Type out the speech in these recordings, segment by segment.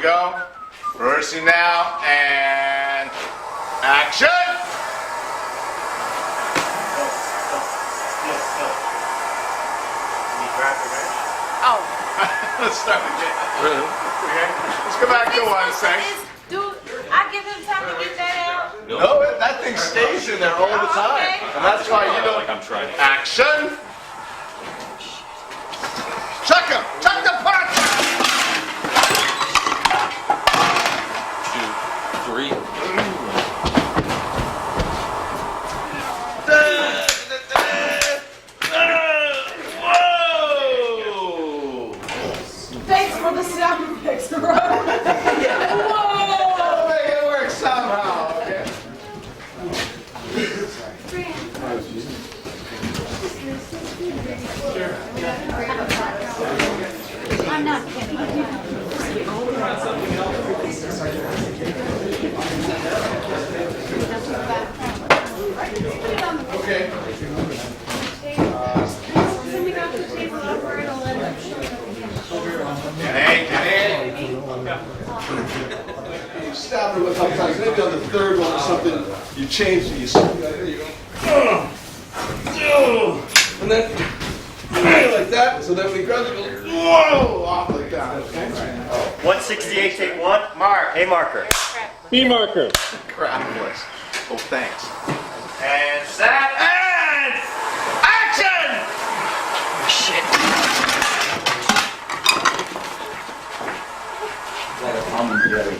go. Reversing now, and action! Oh. Let's start again. Okay. Let's go back to one second. Dude, I give him time to get that out. No, that thing stays in there all the time. Okay. And that's why you don't. Like I'm trying. Action! Chuck him! Chuck the punch! 2, 3. Whoa! Thanks for the sound effects, bro. Whoa! I'll make it work somehow, okay? I'm not kidding. Okay. Get in. You stabbed him a couple times. Maybe on the third one or something, you changed it. There you go. And then like that. So then when he grabs it, goes, whoa, off like that. Okay. 168, take one. A marker. B marker. Crap, boys. Oh, thanks. And set. And action! Shit. Like a commentary.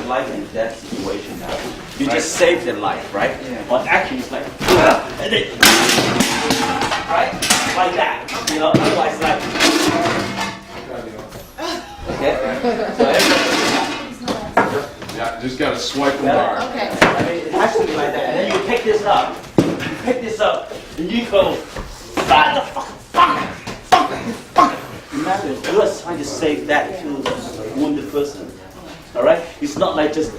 Life and death situation now. You just save their life, right? Yeah. On action, it's like, and then, right? Like that. You know, otherwise, like, okay? So Yeah, just gotta swipe them Yeah. hard. Okay. I mean, it has to be like that. And then you pick this up. You pick this up, and you go, ah, the fuck. Imagine, you are trying to save that to wounded person. Alright? It's not like just,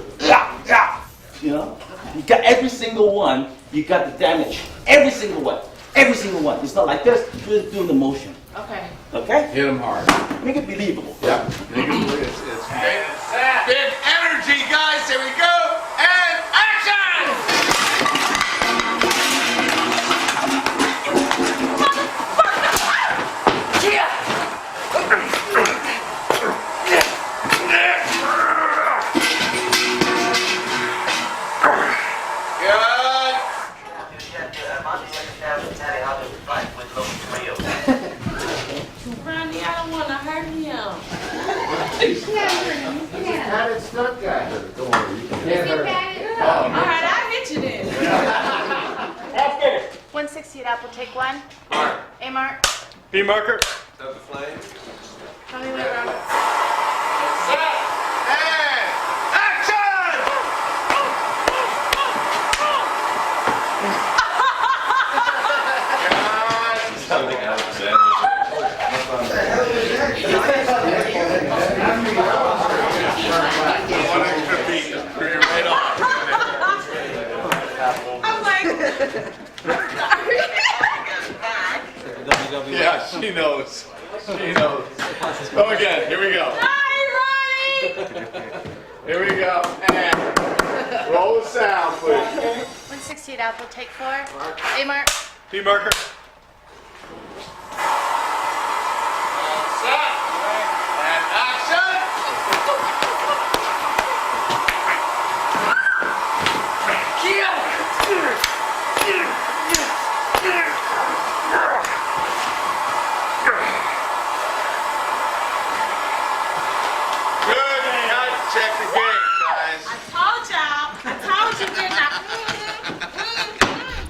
you know? You got every single one, you got the damage. Every single one. Every single one. It's not like this, just doing the motion. Okay. Okay? Hit them hard. Make it believable. Yeah. It's big energy, guys. Here we go. And action! Good. Ronnie, I don't want to hurt him. All right, I'll hit you then. 168 apple, take one. A mark. B marker. Tell me where I'm Set. And action! Good. Something Alexander. One extra beat. Bring it right on. I'm like, Yeah, she knows. She knows. Go again. Here we go. hi, Ronnie. Here we go. And roll the sound, please. 168 apple, take four. A mark. B marker. Set. And action. Good. Check the game, guys. I told y'all. I told you, didn't I?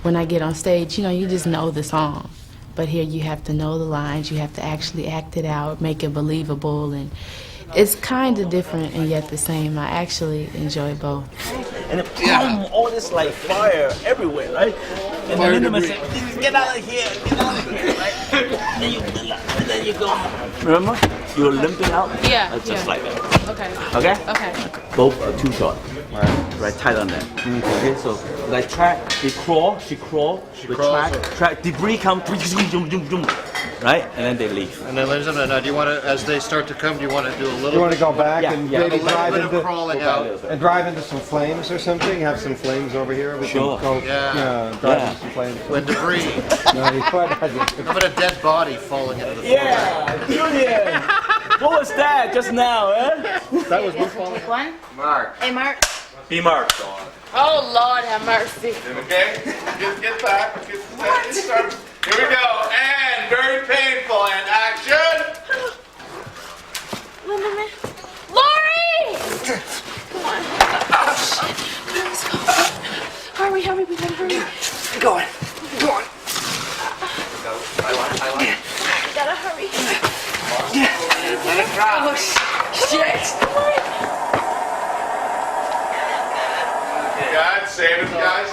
When I get on stage, you just know the song. But here you have to know the lines, you have to actually act it out, make it believable, and it's kind of different and yet the same. I actually enjoy both. And then all this like fire everywhere, right? And then Lindemann said, get out of here, right? And then you go, remember? You're limping out? Yeah, Just yeah. like that. Okay. Okay? Okay. Both are too short. Right, tight on that. Okay, so like track, they crawl, she crawls, crawls, track, debris come, zoom, zoom, zoom, zoom. right? And then they leave. And then, ladies and gentlemen, now do you want to, as they start to come, do you want to do a little You want to go back Yeah, and yeah. maybe a little drive bit of into crawling out? and drive into some flames or something? Have some flames over here. We Sure. can go, Yeah. drive Yeah. into some flames. When debris, No, you quite how about a dead body falling into the floor? Yeah, Julian! What was that just now, eh? That was me falling. Take one. Mark. A Mark. B Mark. Oh, Lord have mercy. Okay? Get back. Start. Here we go. And very painful. And action. Lori! Come on. Oh, shit. Let's go. Hurry, we gotta hurry. Go on. We gotta hurry. Oh, shit. God save us, guys.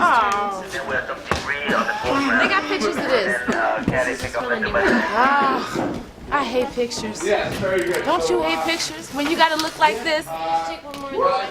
Oh. They got pictures of this. Ah, I hate pictures. Yes, very good. Don't you hate pictures? When you gotta look like this? Take one more.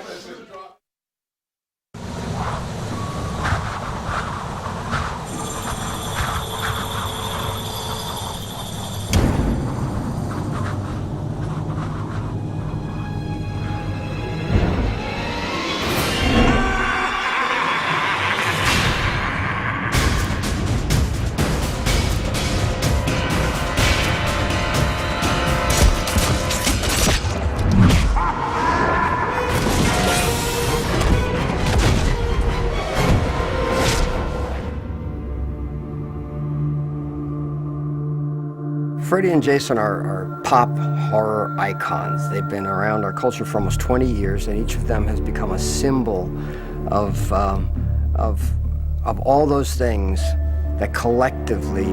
Freddy and Jason are pop horror icons. They've been around our culture for almost 20 years, and each of them has become a symbol of all those things that collectively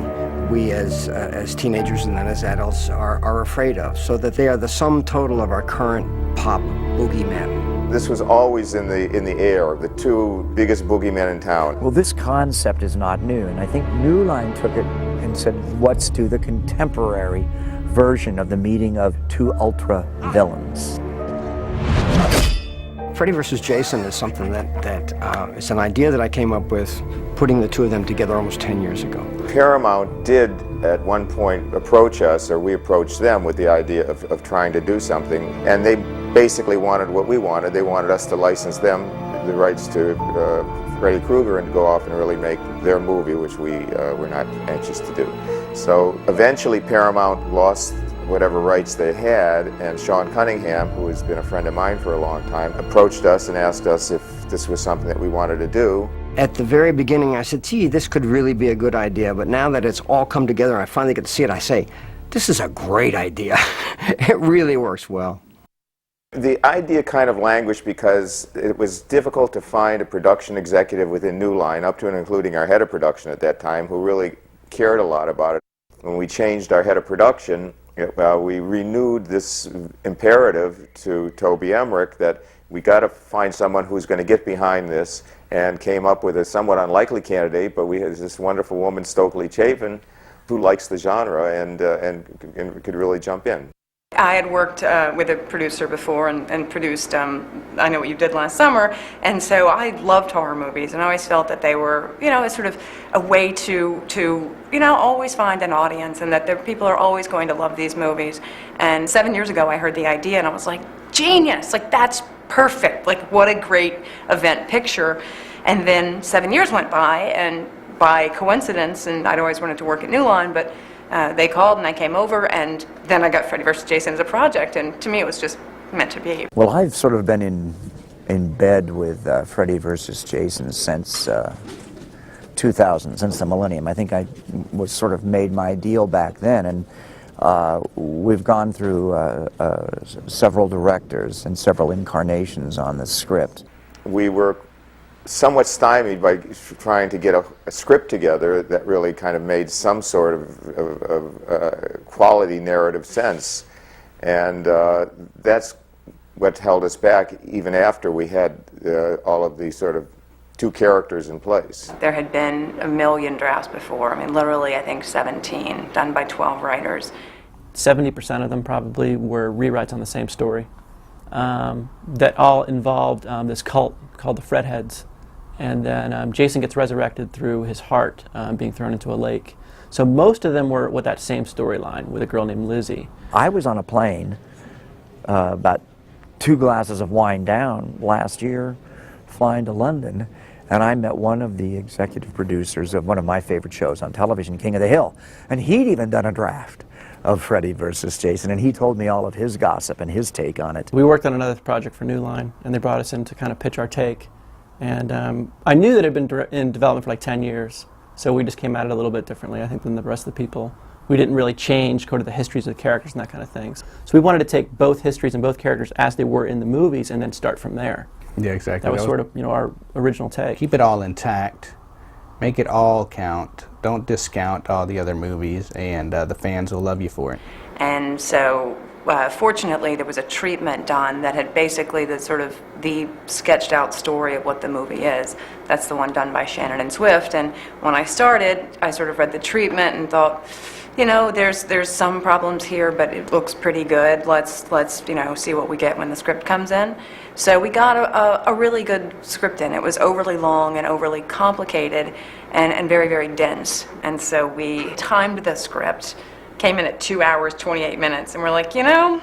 we as teenagers and then as adults are afraid of, so that they are the sum total of our current pop boogeymen. This was always in the air, the two biggest boogeymen in town. Well, this concept is not new, and I think New Line took it and said, let's do the contemporary version of the meeting of two ultra villains. Freddy versus Jason is something that it's an idea that I came up with putting the two of them together almost 10 years ago. Paramount did at one point approach us, or we approached them with the idea of trying to do something, and they basically wanted what we wanted. They wanted us to license them the rights to Freddy Krueger and go off and really make their movie, which we were not anxious to do. So eventually Paramount lost whatever rights they had, and Sean Cunningham, who has been a friend of mine for a long time, approached us and asked us if this was something that we wanted to do. At the very beginning I said, gee, this could really be a good idea, but now that it's all come together and I finally get to see it, I say, this is a great idea. It really works well. The idea kind of languished because it was difficult to find a production executive within New Line, up to and including our head of production at that time, who really cared a lot about it. When we changed our head of production, we renewed this imperative to Toby Emmerich that we got to find someone who's going to get behind this, and came up with a somewhat unlikely candidate, but we had this wonderful woman, Stokely Chapin, who likes the genre and could really jump in. I had worked with a producer before and produced I Know What You Did Last Summer, and so I loved horror movies, and I always felt that they were, sort of a way to always find an audience, and that people are always going to love these movies. And 7 years ago I heard the idea and I was like, genius, like that's perfect, like what a great event picture. And then 7 years went by, and by coincidence, and I'd always wanted to work at New Line, but they called and I came over, and then I got Freddy vs. Jason as a project, and to me it was just meant to be. Well, I've sort of been in bed with Freddy vs. Jason since 2000, since the millennium. I think I was sort of made my deal back then, and we've gone through several directors and several incarnations on the script. We were somewhat stymied by trying to get a script together that really kind of made some sort of quality narrative sense, and that's what held us back even after we had all of these sort of two characters in place. There had been a million drafts before, I mean literally I think 17, done by 12 writers. 70% of them probably were rewrites on the same story that all involved this cult called the Fredheads. and then Jason gets resurrected through his heart being thrown into a lake. So most of them were with that same storyline with a girl named Lizzie. I was on a plane about 2 glasses of wine down last year, flying to London, and I met one of the executive producers of one of my favorite shows on television, King of the Hill, and he'd even done a draft of Freddy versus Jason, and he told me all of his gossip and his take on it. We worked on another project for New Line, and they brought us in to kind of pitch our take. And I knew that it had been in development for like 10 years, so we just came at it a little bit differently, I think, than the rest of the people. We didn't really go to the histories of the characters and that kind of thing. So we wanted to take both histories and both characters as they were in the movies and then start from there. Yeah, exactly. That was sort of, you know, our original take. Keep it all intact. Make it all count. Don't discount all the other movies, and the fans will love you for it. And so, fortunately, there was a treatment done that had basically the sketched out story of what the movie is. That's the one done by Shannon and Swift. And when I started, I sort of read the treatment and thought, you know, there's some problems here, but it looks pretty good. Let's you know, see what we get when the script comes in. So we got a really good script in. It was overly long and overly complicated and very, very dense. And so we timed the script, came in at 2 hours, 28 minutes, and we're like, you know,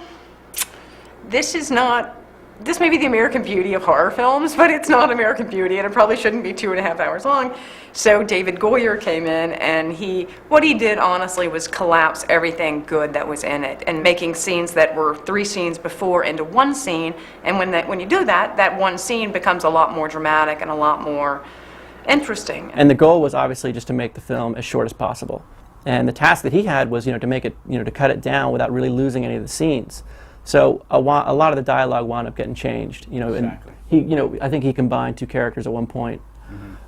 this may be the American Beauty of horror films, but it's not American Beauty, and it probably shouldn't be 2.5 hours long. So David Goyer came in, and what he did, honestly, was collapse everything good that was in it, and making scenes that were 3 scenes before into 1 scene, and when you do that, that 1 scene becomes a lot more dramatic and a lot more interesting. And the goal was obviously just to make the film as short as possible. And the task that he had was, you know, to make it, you know, to cut it down without really losing any of the scenes. So a lot of the dialogue wound up getting changed, you know, Exactly. and he, you know, I think he combined 2 characters at one point,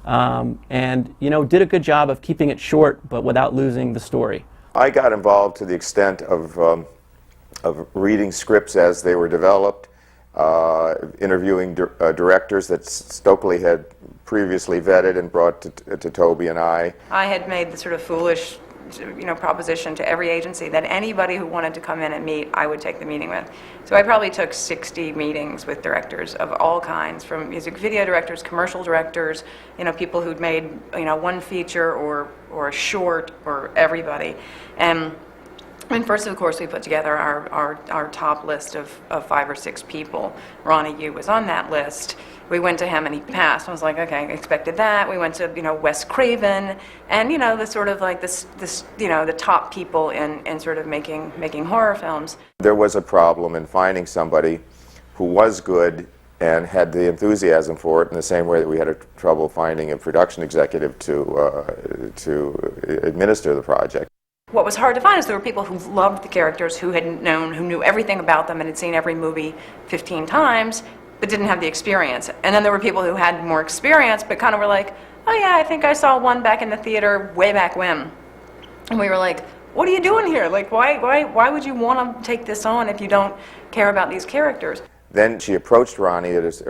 and you know, did a good job of keeping it short but without losing the story. I got involved to the extent of reading scripts as they were developed, interviewing directors that Stokely had previously vetted and brought to Toby and I. I had made the sort of foolish, you know, proposition to every agency that anybody who wanted to come in and meet, I would take the meeting with. So I probably took 60 meetings with directors of all kinds, from music video directors, commercial directors, you know, people who'd made, you know, 1 feature or a short, or everybody. And first, of course, we put together our top list of 5 or 6 people. Ronnie Yu was on that list. We went to him and he passed. I was like, okay, I expected that. We went to, you know, Wes Craven, and, you know, the sort of like this you know, the top people in sort of making horror films. There was a problem in finding somebody who was good and had the enthusiasm for it, in the same way that we had a trouble finding a production executive to administer the project. What was hard to find is there were people who loved the characters, who knew everything about them and had seen every movie 15 times, but didn't have the experience. And then there were people who had more experience, but kind of were like, oh yeah, I think I saw one back in the theater way back when. And we were like, what are you doing here? Like, why would you want to take this on if you don't care about these characters? Then she approached Ronnie, his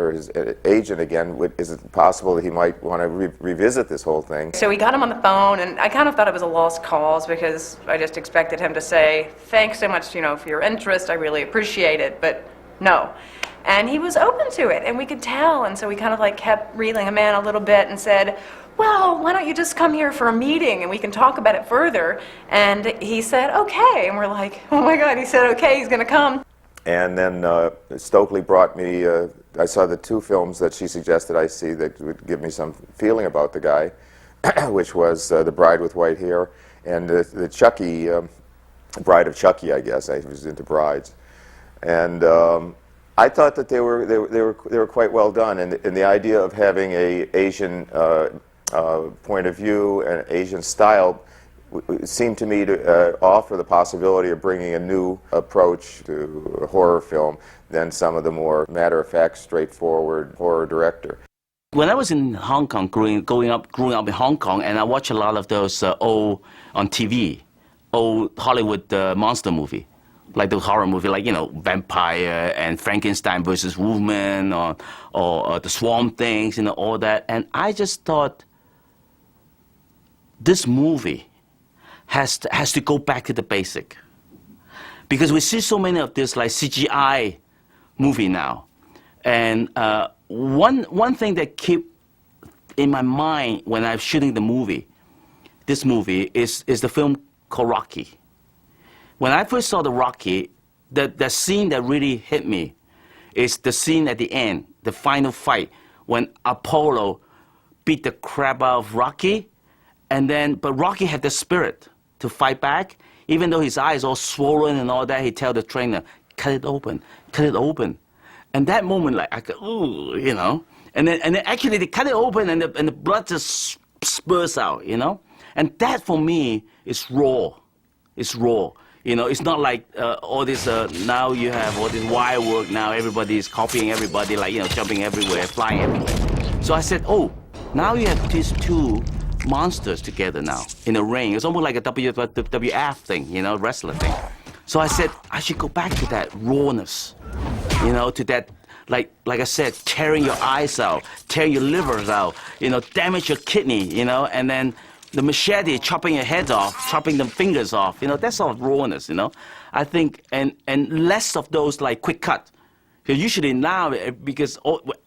agent again. Is it possible that he might want to revisit this whole thing? So we got him on the phone, and I kind of thought it was a lost cause, because I just expected him to say, thanks so much, you know, for your interest, I really appreciate it, but no. And he was open to it, and we could tell, and so we kind of like kept reeling him in a little bit and said, well, why don't you just come here for a meeting and we can talk about it further? And he said, okay, and we're like, oh my God, he said, okay, he's gonna come. And then Stokely brought me, I saw the 2 films that she suggested I see that would give me some feeling about the guy, which was The Bride with White Hair and the Chucky, Bride of Chucky, I guess. I was into brides. And I thought that they were quite well done, and the idea of having a Asian point of view and Asian style seemed to me to offer the possibility of bringing a new approach to a horror film than some of the more matter-of-fact, straightforward horror director. When I was in Hong Kong, growing up in Hong Kong, and I watched a lot of those old on TV, old Hollywood monster movie, like the horror movie, like, you know, Vampire and Frankenstein versus Wolfman, or the Swamp Things, you know, all that. And I just thought this movie has to go back to the basic, because we see so many of this like CGI movie now, and one thing that keep in my mind when I'm shooting the movie, this movie, is the film called Rocky. When I first saw the Rocky, the scene that really hit me is the scene at the end, the final fight, when Apollo beat the crap out of Rocky, but Rocky had the spirit to fight back. Even though his eyes all swollen and all that, he tell the trainer, cut it open, cut it open. And that moment, like, I go, ooh, you know. And then actually they cut it open and the blood just spurts out, you know. And that for me is raw. It's raw. You know, it's not like all this, now you have all this wire work now, everybody is copying everybody, like, you know, jumping everywhere, flying everywhere. So I said, oh, now you have these two monsters together now in a ring. It's almost like a WWF thing, you know, wrestler thing. So I said, I should go back to that rawness, you know, to that, like I said, tearing your eyes out, tearing your livers out, you know, damage your kidney, you know, and then the machete chopping your head off, chopping the fingers off, you know, that's all rawness, you know. I think, and less of those like quick cut. Usually now, because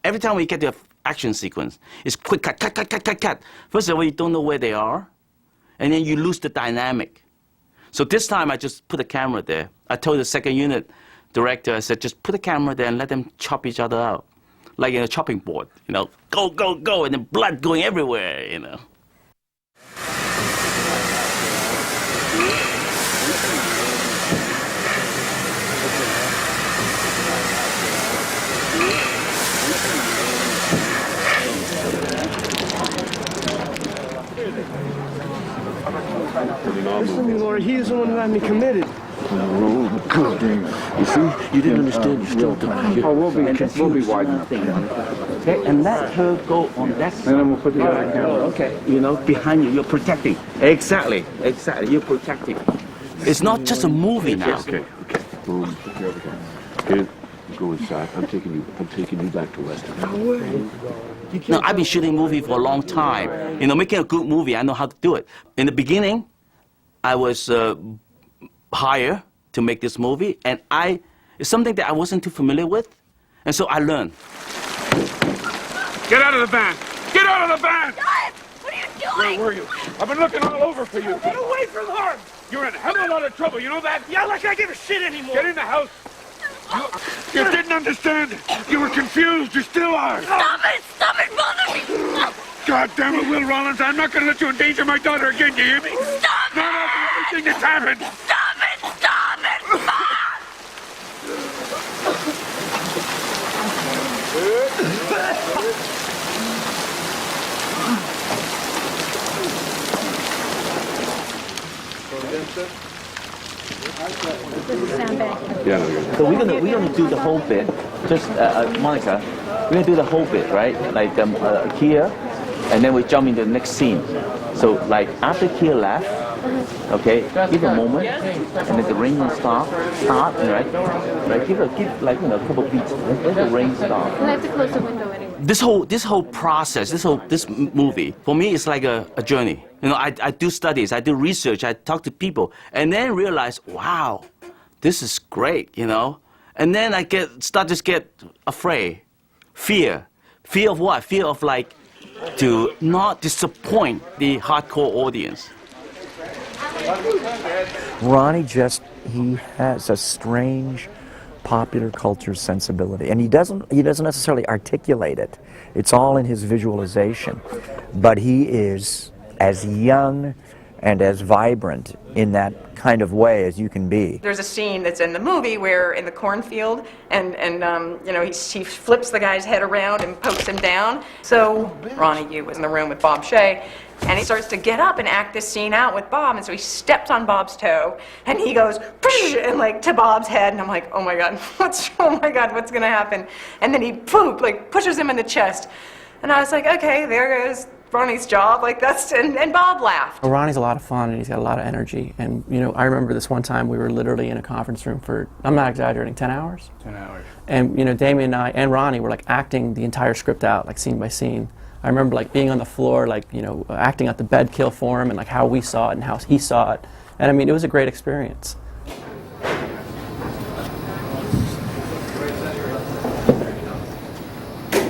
every time we get to an action sequence, it's quick cut, cut, cut, cut, cut, cut. First of all, you don't know where they are, and then you lose the dynamic. So this time I just put a camera there. I told the second unit director, I said, just put a camera there and let them chop each other out. Like in a chopping board, you know, go, go, go, and then blood going everywhere, you know. Listen to me, Laura. He is the one who had me committed. Oh, God dang it. You see, you didn't understand. You still don't. Oh, we'll be wide enough. Okay, and let her go on that side. And then we'll put the other camera. Okay, you know, behind you, you're protecting. Exactly, you're protecting. It's not just a movie now. Okay. Boom. Okay, go inside. I'm taking you back to Western. No way. No, I've been shooting movies for a long time. You know, making a good movie, I know how to do it. In the beginning, I was hired to make this movie, and it's something that I wasn't too familiar with, and so I learned. Get out of the van! Get out of the van! Dad, what are you doing? Where were you? I've been looking all over for you. Get away from her! You're in a hell of a lot of trouble, you know that? Yeah, like I give a shit anymore. Get in the house. You didn't understand. You were confused. You still are. Stop it! Stop it, bother me! God damn it, Will Rollins. I'm not going to let you endanger my daughter again. Do you hear me? Stop No, no, everything that's happened. Stop it! Stop it! So we're gonna do the whole bit. Just Monica, we're gonna do the whole bit, right? Like here, and then we jump into the next scene. So like after Kia left, okay, give a moment, and then the rain will start, right? Give like a couple of beats. Let the rain start. I have to close the window anyway. This whole process, this movie, for me, it's like a journey. You know, I do studies, I do research, I talk to people, and then realize, wow, this is great, you know. And then I start to get afraid, fear of what? Fear of like to not disappoint the hardcore audience. Ronnie he has a strange popular culture sensibility, and he doesn't necessarily articulate it. It's all in his visualization, but he is as young and as vibrant in that kind of way as you can be. There's a scene that's in the movie where in the cornfield, and you know, he flips the guy's head around and pokes him down. So Ronnie Yu was in the room with Bob Shea, and he starts to get up and act this scene out with Bob, and so he steps on Bob's toe, and he goes, and like to Bob's head, and I'm like, oh my God, what's gonna happen? And then he pushes him in the chest, and I was like, okay, there goes Ronnie's job, like that's, and Bob laughed. Well, Ronnie's a lot of fun, and he's got a lot of energy, and you know, I remember this one time we were literally in a conference room for, I'm not exaggerating, 10 hours? 10 hours. And you know, Damien and I and Ronnie were like acting the entire script out, like scene by scene. I remember like being on the floor, like, you know, acting out the bed kill for him and like how we saw it and how he saw it. And I mean, it was a great experience.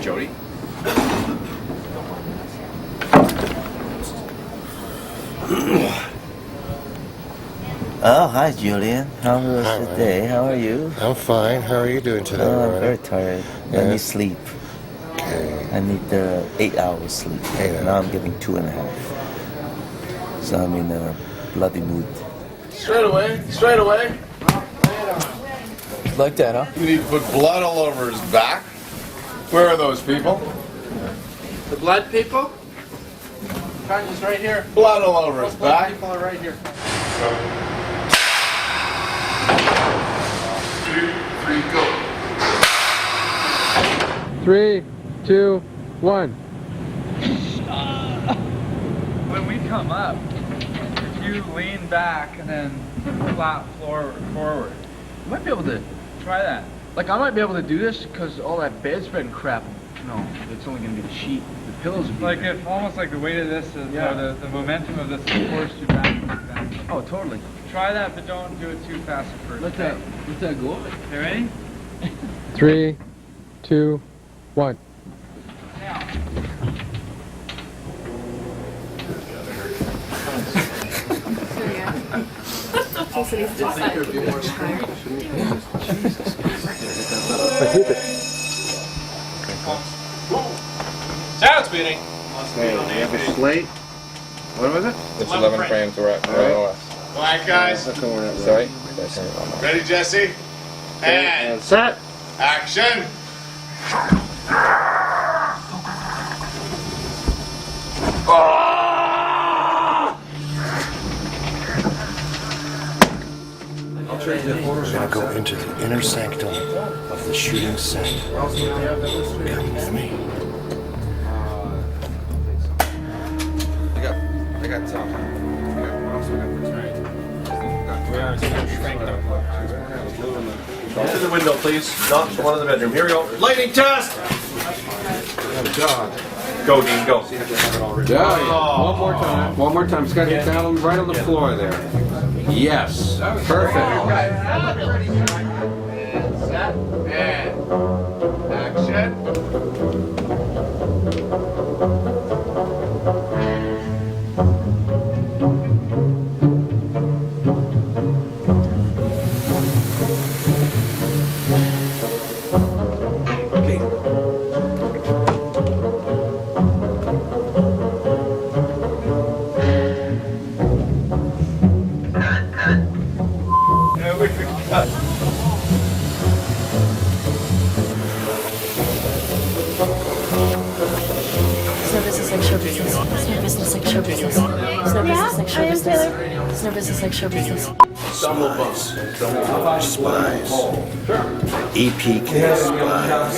Jody? Oh, hi, Julian. How was Hi, the Ryan. day? How are you? I'm fine. How are you doing today, Oh, I'm Ryan? very tired. I Yeah? need sleep. Okay. I need 8 hours sleep. Now I'm getting 2.5. So I'm in a bloody mood. Straight away, straight away. Like that, huh? You need to put blood all over his back. Where are those people? The blood people? Carton's right here. Blood all over his Blood back. people are right here. 2, 3, go. 3, 2, 1. When we come up, if you lean back and then flat forward, you might be able to try that. Like I might be able to do this because all that bedspread crap. No, it's only going to be the sheet. The pillows would be Like there. if almost like the weight of this is, Yeah. or the momentum of this will force you back. Oh, totally. Try that, but don't do it too fast at first. Let that go. Okay, ready? 3, 2, 1. Sounds beating. Hey, we have a slate. What was it? It's 11 frames. We're at Black guys. Sorry. Ready, Jesse? And set. Action. We're gonna go into the inner sanctum of the shooting set. Come with me. I got some. To the window, please. Not the one in the bedroom. Here we go. Lightning test! Go, Dean, go. Yeah. One more time. One more time. It's got to get down right on the floor there. Yes. Perfect. Set. And action. It's no business like show business. It's no business like show business. It's no business like show business. It's no business like show business. Spies. EPK spies.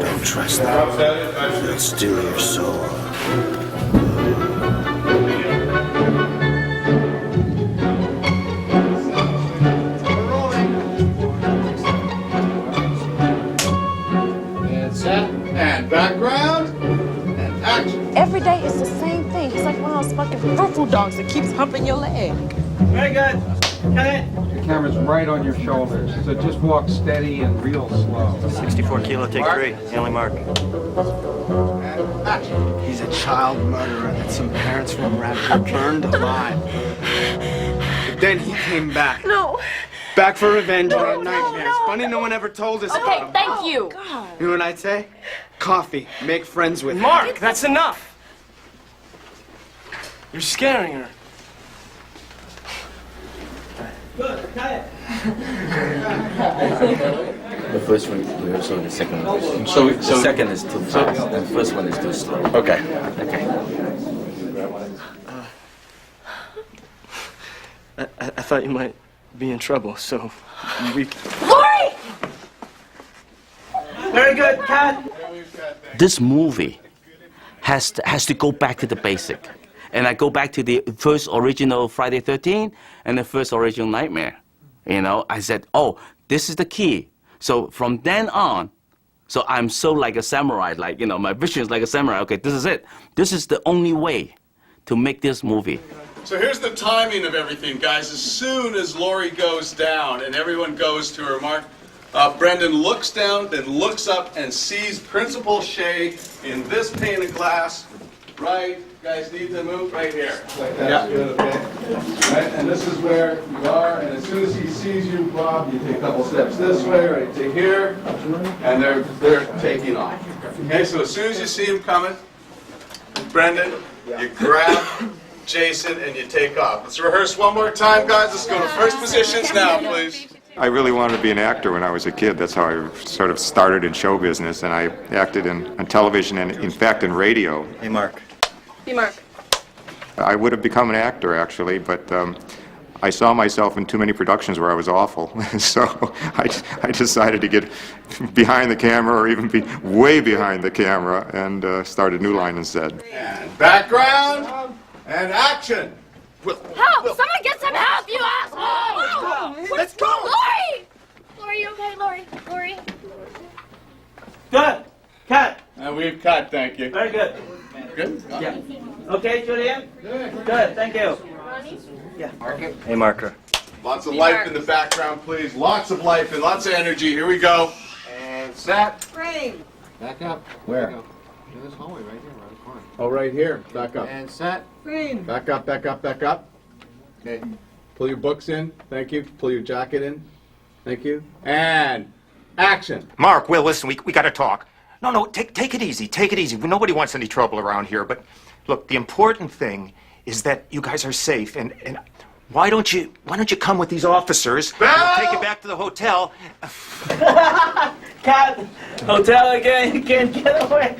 Don't trust them. They'll steal your soul. And set. And background. And action. Every day it's the same thing. It's like one of those fucking fruit dogs that keeps humping your leg. Very good. Cut it. The camera's right on your shoulders, so just walk steady and real slow. 64 kilo, take 3. Hanley Mark. And action. He's a child murderer that some parents from Radford burned alive. But then he came back. No. Back for revenge on our nightmares. Funny no one ever told us about Okay, him. thank you. You know what I'd say? Coffee. Make friends with him. Mark, that's enough. You're scaring her. Good. Cut it. The first one is rehearsal, the second one is... So the second is too fast, and the first one is too slow. Okay. Okay. I thought you might be in trouble, so we... Lori! Very good, cut. This movie has to go back to the basic. And I go back to the first original Friday 13 and the first original Nightmare. You know, I said, oh, this is the key. So from then on, so I'm so like a samurai, like, you know, my vision is like a samurai. Okay, this is it. This is the only way to make this movie. So here's the timing of everything, guys. As soon as Lori goes down and everyone goes to her mark, Brendan looks down, then looks up and sees Principal Shea in this pane of glass right guys need to move right here. Like that, good, okay? Right, and this is where you are, and as soon as he sees you, Bob, you take a couple steps this way, right to here, and they're taking off. Okay, so as soon as you see him coming, Brendan, you grab Jason and you take off. Let's rehearse one more time, guys. Let's go to first positions now, please. I really wanted to be an actor when I was a kid. That's how I sort of started in show business, and I acted on television and, in fact, in radio. Hey, Mark. Hey, Mark. I would have become an actor, actually, but I saw myself in too many productions where I was awful. So I decided to get behind the camera, or even be way behind the camera, and started New Line instead. And background, and action. Help! Someone get some help, you asshole! Let's go! Lori! Lori, you okay, Lori? Lori? Good. Cut. And we've cut, thank you. Very good. Good? Yeah. Okay, Julian? Good, thank you. Yeah. Hey, Marker. Lots of life in the background, please. Lots of life and lots of energy. Here we go. And set. Frame. Back up. Where? In this hallway right here, around the corner. Oh, right here. Back up. And set. Frame. Back up, back up, back up. Okay. Pull your books in. Thank you. Pull your jacket in. Thank you. And action. Mark, Will, listen, we got to talk. No, take it easy. Take it easy. Nobody wants any trouble around here. But look, the important thing is that you guys are safe. And why don't you come with these officers? We'll take it back to the hotel. Cut. Hotel again. You can't get away.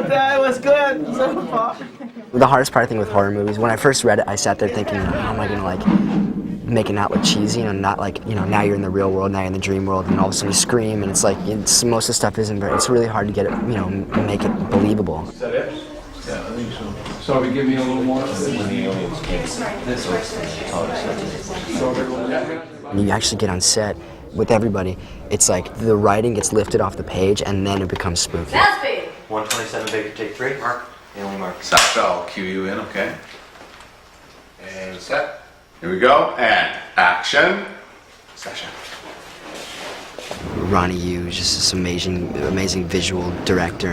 That was good so far. The hardest part, I think, with horror movies, when I first read it, I sat there thinking, how am I going to, like, make it not look cheesy, not like, now you're in the real world, now you're in the dream world, and all of a sudden you scream, and it's like, most of the stuff isn't very, it's really hard to get it, make it believable. Is that it? Yeah, I think so. So we give me a little more? When you actually get on set with everybody, it's like the writing gets lifted off the page, and then it becomes spooky. 127, Baker, take 3. Mark. And Mark. Stop, I'll cue you in, okay? And set. Here we go. And action. Session. Ronnie Yu is just this amazing visual director,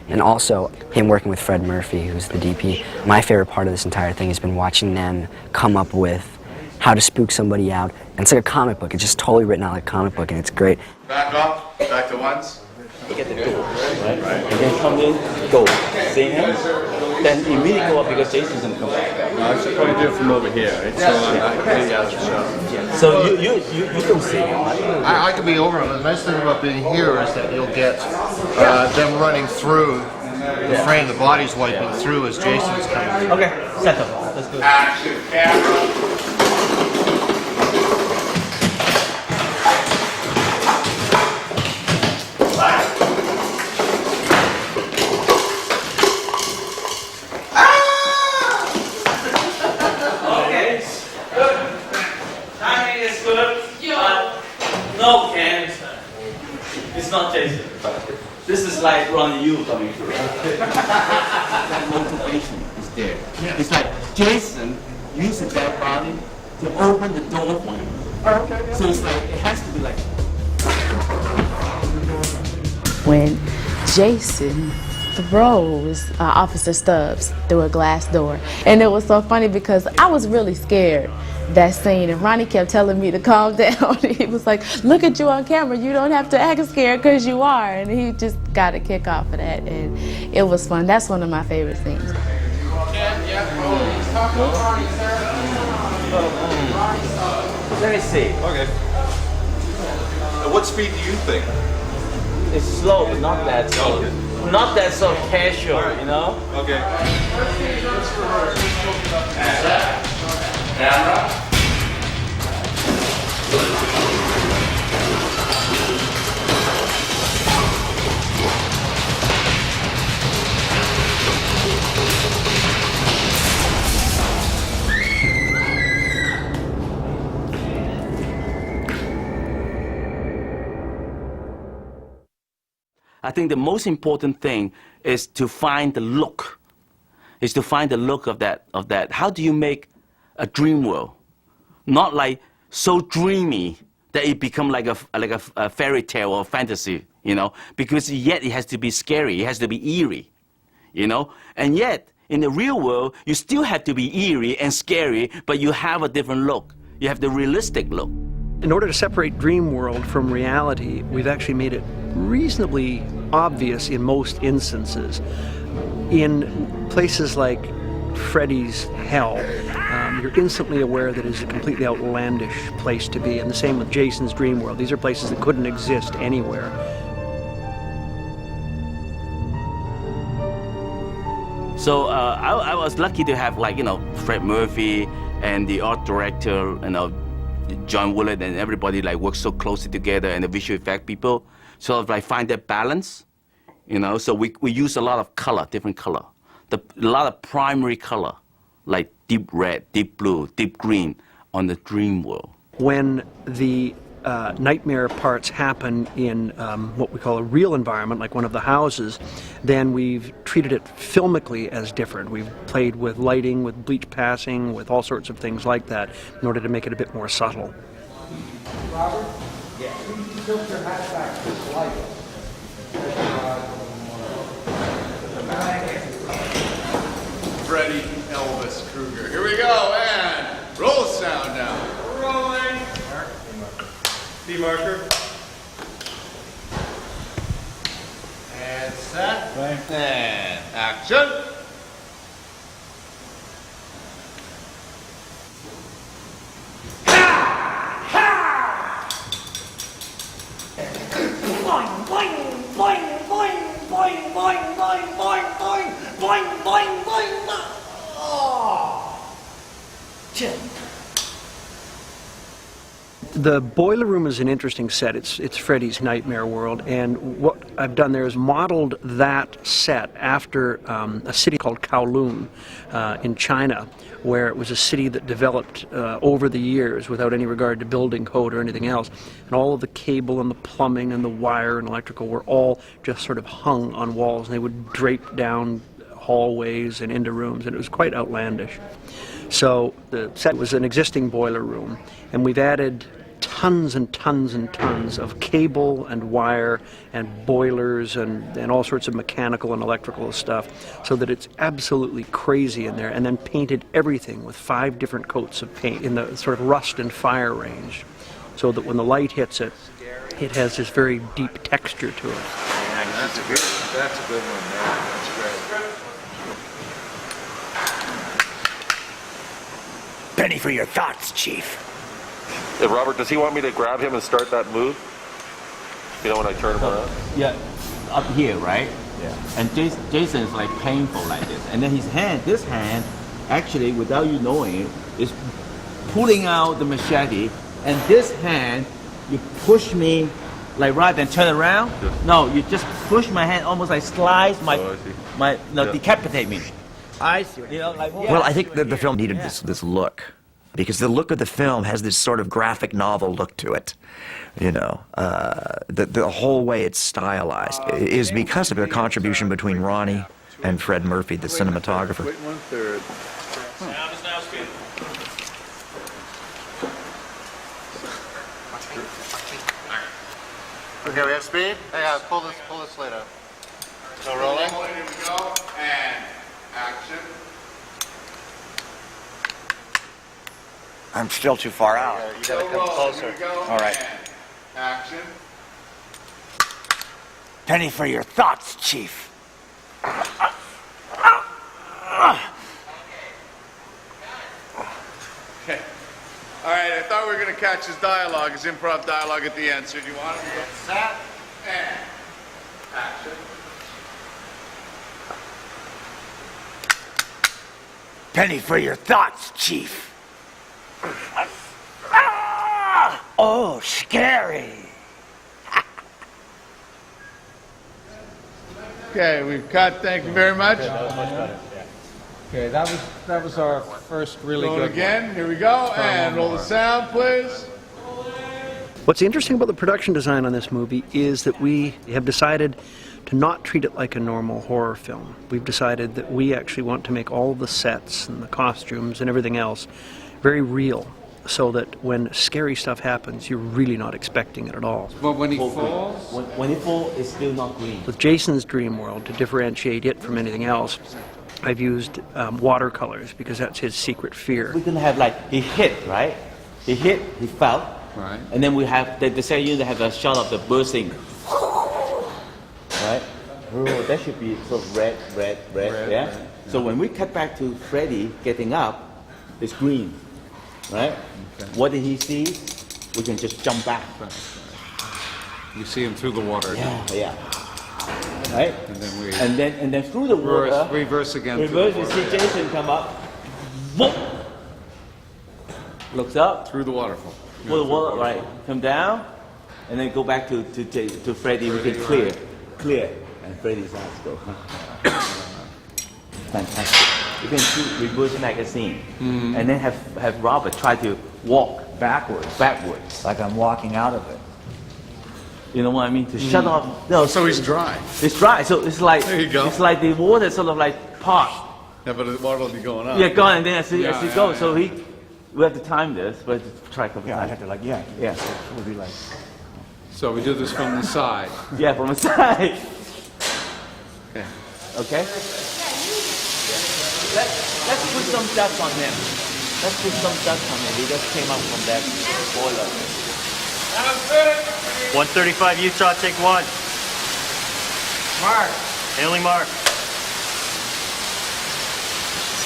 and also him working with Fred Murphy, who's the DP. My favorite part of this entire thing has been watching them come up with how to spook somebody out. And it's like a comic book. It's just totally written out like a comic book, and it's great. Back off. Back to once. You get the door, right? And then come in, go. See him? Then immediately go up because Jason's gonna come back. I should probably do it from over here, right? So So you don't see him, right? I could be over him. The nice thing about being here is that you'll get them running through the frame, the body's wiping through as Jason's coming through. Okay, set up. Let's go. Action, camera. No cancer. It's not Jason. This is like Ronnie Yu coming through. That motivation is there. It's like Jason uses that body to open the door for him. So it's like, it has to be like. When Jason throws Officer Stubbs through a glass door. And it was so funny because I was really scared that scene, and Ronnie kept telling me to calm down. He was like, look at you on camera, you don't have to act scared because you are. And he just got a kick off of that, and it was fun. That's one of my favorite scenes. Let me see. Okay. At what speed do you think? It's slow, but not that slow. Not that so casual, you know? Okay. Camera. I think the most important thing is to find the look. Is to find the look of that. How do you make a dream world? Not like so dreamy that it become like a fairy tale or fantasy. you know, because yet it has to be scary, it has to be eerie, you know, and yet in the real world you still have to be eerie and scary, but you have a different look. You have the realistic look. In order to separate dream world from reality, we've actually made it reasonably obvious in most instances. In places like Freddy's hell, you're instantly aware that it's a completely outlandish place to be, and the same with Jason's dream world. These are places that couldn't exist anywhere. So I was lucky to have, like, you know, Fred Murphy and the art director, you know, John Willett, and everybody like work so closely together, and the visual effect people sort of like find that balance, you know. So we use a lot of color, different color, a lot of primary color, like deep red, deep blue, deep green on the dream world. When the nightmare parts happen in what we call a real environment, like one of the houses, then we've treated it filmically as different. We've played with lighting, with bleach passing, with all sorts of things like that in order to make it a bit more subtle. Robert? Yeah. You tilt your hat back just like Freddy Elvis Krueger. Here we go, and roll sound now. Rolling. B marker. And set. And action. Boing, boing, boing, boing, boing, boing, boing, boing, boing, boing, boing, boing, boing. Oh. Chip. The boiler room is an interesting set. It's Freddy's nightmare world, and what I've done there is modeled that set after a city called Kowloon in China, where it was a city that developed over the years without any regard to building code or anything else. And all of the cable and the plumbing and the wire and electrical were all just sort of hung on walls, and they would drape down hallways and into rooms, and it was quite outlandish. So the set was an existing boiler room, and we've added tons and tons and tons of cable and wire and boilers and all sorts of mechanical and electrical stuff, so that it's absolutely crazy in there, and then painted everything with 5 different coats of paint in the sort of rust and fire range, so that when the light hits it, it has this very deep texture to it. That's a good one, man. That's great. Penny for your thoughts, Chief. Hey, Robert, does he want me to grab him and start that move? You know, when I turn him around? Yeah, up here, right? Yeah. And Jason's like painful like this. And then his hand, this hand, actually, without you knowing it, is pulling out the machete. And this hand, you push me, like rather than turn around. Yeah. No, you just push my hand, almost like slice decapitate me. I see. You know, like, Well, I think that the film needed this look, because the look of the film has this sort of graphic novel look to it. You know, the whole way it's stylized is because of the contribution between Ronnie and Fred Murphy, the cinematographer. Wait 1/3. Sound is now speed. Okay, we have speed? Yeah, pull this slate up. So rolling. Here we go, and action. I'm still too far out. You gotta come closer. Here we go, All right. and action. Penny for your thoughts, Chief. Okay. All right, I thought we were going to catch his dialogue, his improv dialogue at the end. So do you want him to go set and action? Penny for your thoughts, Chief. Oh, scary. Okay, we've cut. Thank you very much. Okay, that was our first really Roll good it again. one. Here we go, Try and one roll more. the sound, please. What's interesting about the production design on this movie is that we have decided to not treat it like a normal horror film. We've decided that we actually want to make all the sets and the costumes and everything else very real. so that when scary stuff happens, you're really not expecting it at all. But when he falls? When he falls, it's still not green. With Jason's dream world, to differentiate it from anything else, I've used watercolors because that's his secret fear. We're gonna have like he hit, right? He hit, he fell, right? And then we have the second unit have a shot of the bursting, right? Oh, that should be sort of red, yeah. Red. So when we cut back to Freddy getting up, it's green, right? Okay. What did he see? We can just jump back. You see him through the water. Yeah. Right? And then and then through the water. Reverse again. Reverse. You see Jason come up. Whoop. Looks up. Through the waterfall. Through the water, right? Come down, and then go back to Freddy. We can clear, and Freddy's eyes go. Fantastic. You can shoot reverse magazine, and then have Robert try to walk backwards. Like I'm walking out of it. You know what I mean? To shut off. No, so he's dry. It's dry. So it's like there you go. It's like the water sort of like part. Yeah, but the water will be going up. Yeah, going and then as it goes. So we have to time this, but try a couple times. I had to like yeah. It would be like. So we do this from the side. Yeah, from the side. Okay. Let's put some dust on him. Let's put some dust on him. He just came up from that boiler. 135 Utah, take one. Mark. Hailing mark.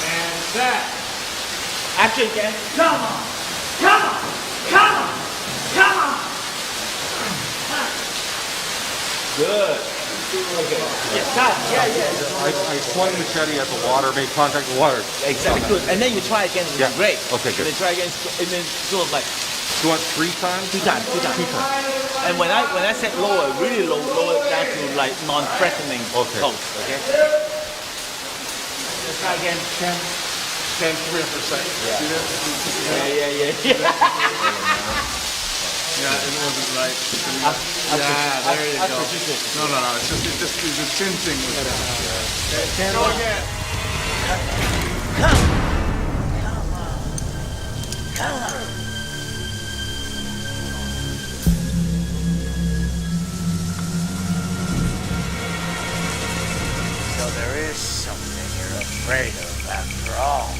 And set. Action, again. Come on! Come on! Come on! Come on! Good. Yeah, cut. Yeah. I swung the machete at the water, made contact with water. Exactly. Good. And then you try again. Yeah. Great. Okay, good. And then try again, and then sort of like. You want 3 times? 2 times. And when I said lower, really low, lower down to like non-threatening tones. Okay. Let's try again. 10 3%. Yeah. Yeah, it wasn't right. There you go. No. It's just the chin thing was there. Go again. Come on! So there is something you're afraid of after all.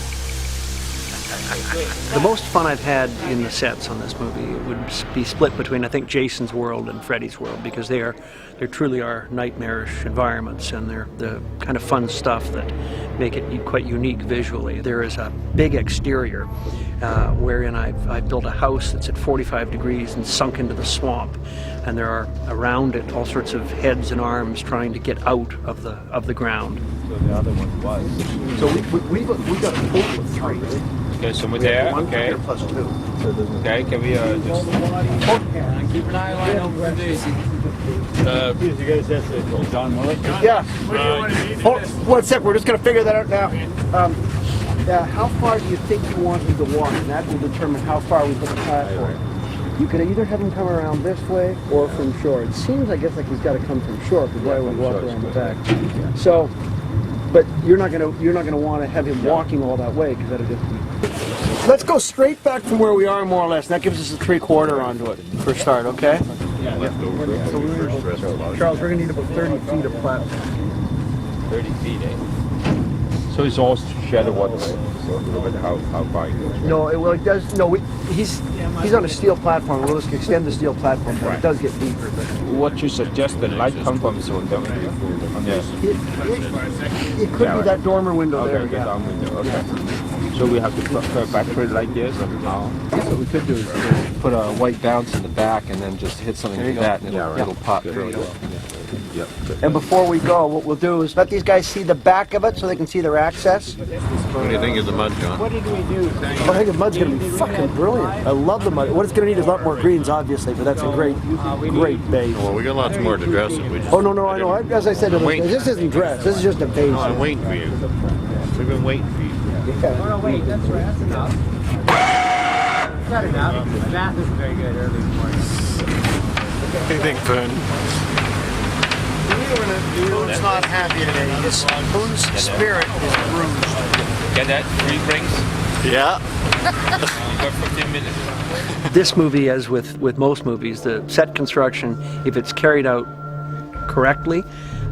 The most fun I've had in the sets on this movie would be split between, I think, Jason's world and Freddy's world, because they truly are nightmarish environments, and they're the kind of fun stuff that make it quite unique visually. There is a big exterior wherein I've built a house that's at 45 degrees and sunk into the swamp, and there are around it all sorts of heads and arms trying to get out of the ground. So the other one was. So we got a total of 3. Okay, so we're there. One Okay. player plus 2. Okay, can we just... Keep an eye line over Daisy. You guys have to John Mullet? Yeah. Hold, 1 sec, we're just going to figure that out now. How far do you think you want him to walk? And that will determine how far we put the platform. You could either have him come around this way or from shore. It seems, I guess, like he's got to come from shore because why would we walk around the back? So, but you're not gonna want to have him walking all that way because that'll just be. Let's go straight back from where we are, more or less. That gives us a 3/4 onto it for start, okay? Yeah. So Charles, we're gonna need about 30 feet of platform. 30 feet, eh? So it's all shallow water, so no matter how far it goes. No, it does. No, he's on a steel platform. We'll just extend the steel platform, but it does get deeper. But What you suggest, the light come from so yes. it could be that dormer window Okay, there. the Yeah. dormer window, okay. So we have to put a battery like this now. What we could do is put a white bounce in the back and then just hit something like that, and it'll pop through. Yep. And before we go, what we'll do is let these guys see the back of it so they can see their access. What do you think of the mud, John? What did we do? I think the mud's going to be fucking brilliant. I love the mud. What it's going to need is a lot more greens, obviously, but that's a great base. Well, we got lots more to dress it. We just Oh, no, I know. As I said, this isn't dress. This is just a base. No, I'm waiting for you. We've been waiting for you. Oh, no, wait. That's right. That's enough. Cut it out. My math isn't very good early in the morning. What do you think, Fern? Boon's not happy today. Boon's spirit is bruised. Get that? 3 rings? Yeah. This movie, as with most movies, the set construction, if it's carried out correctly,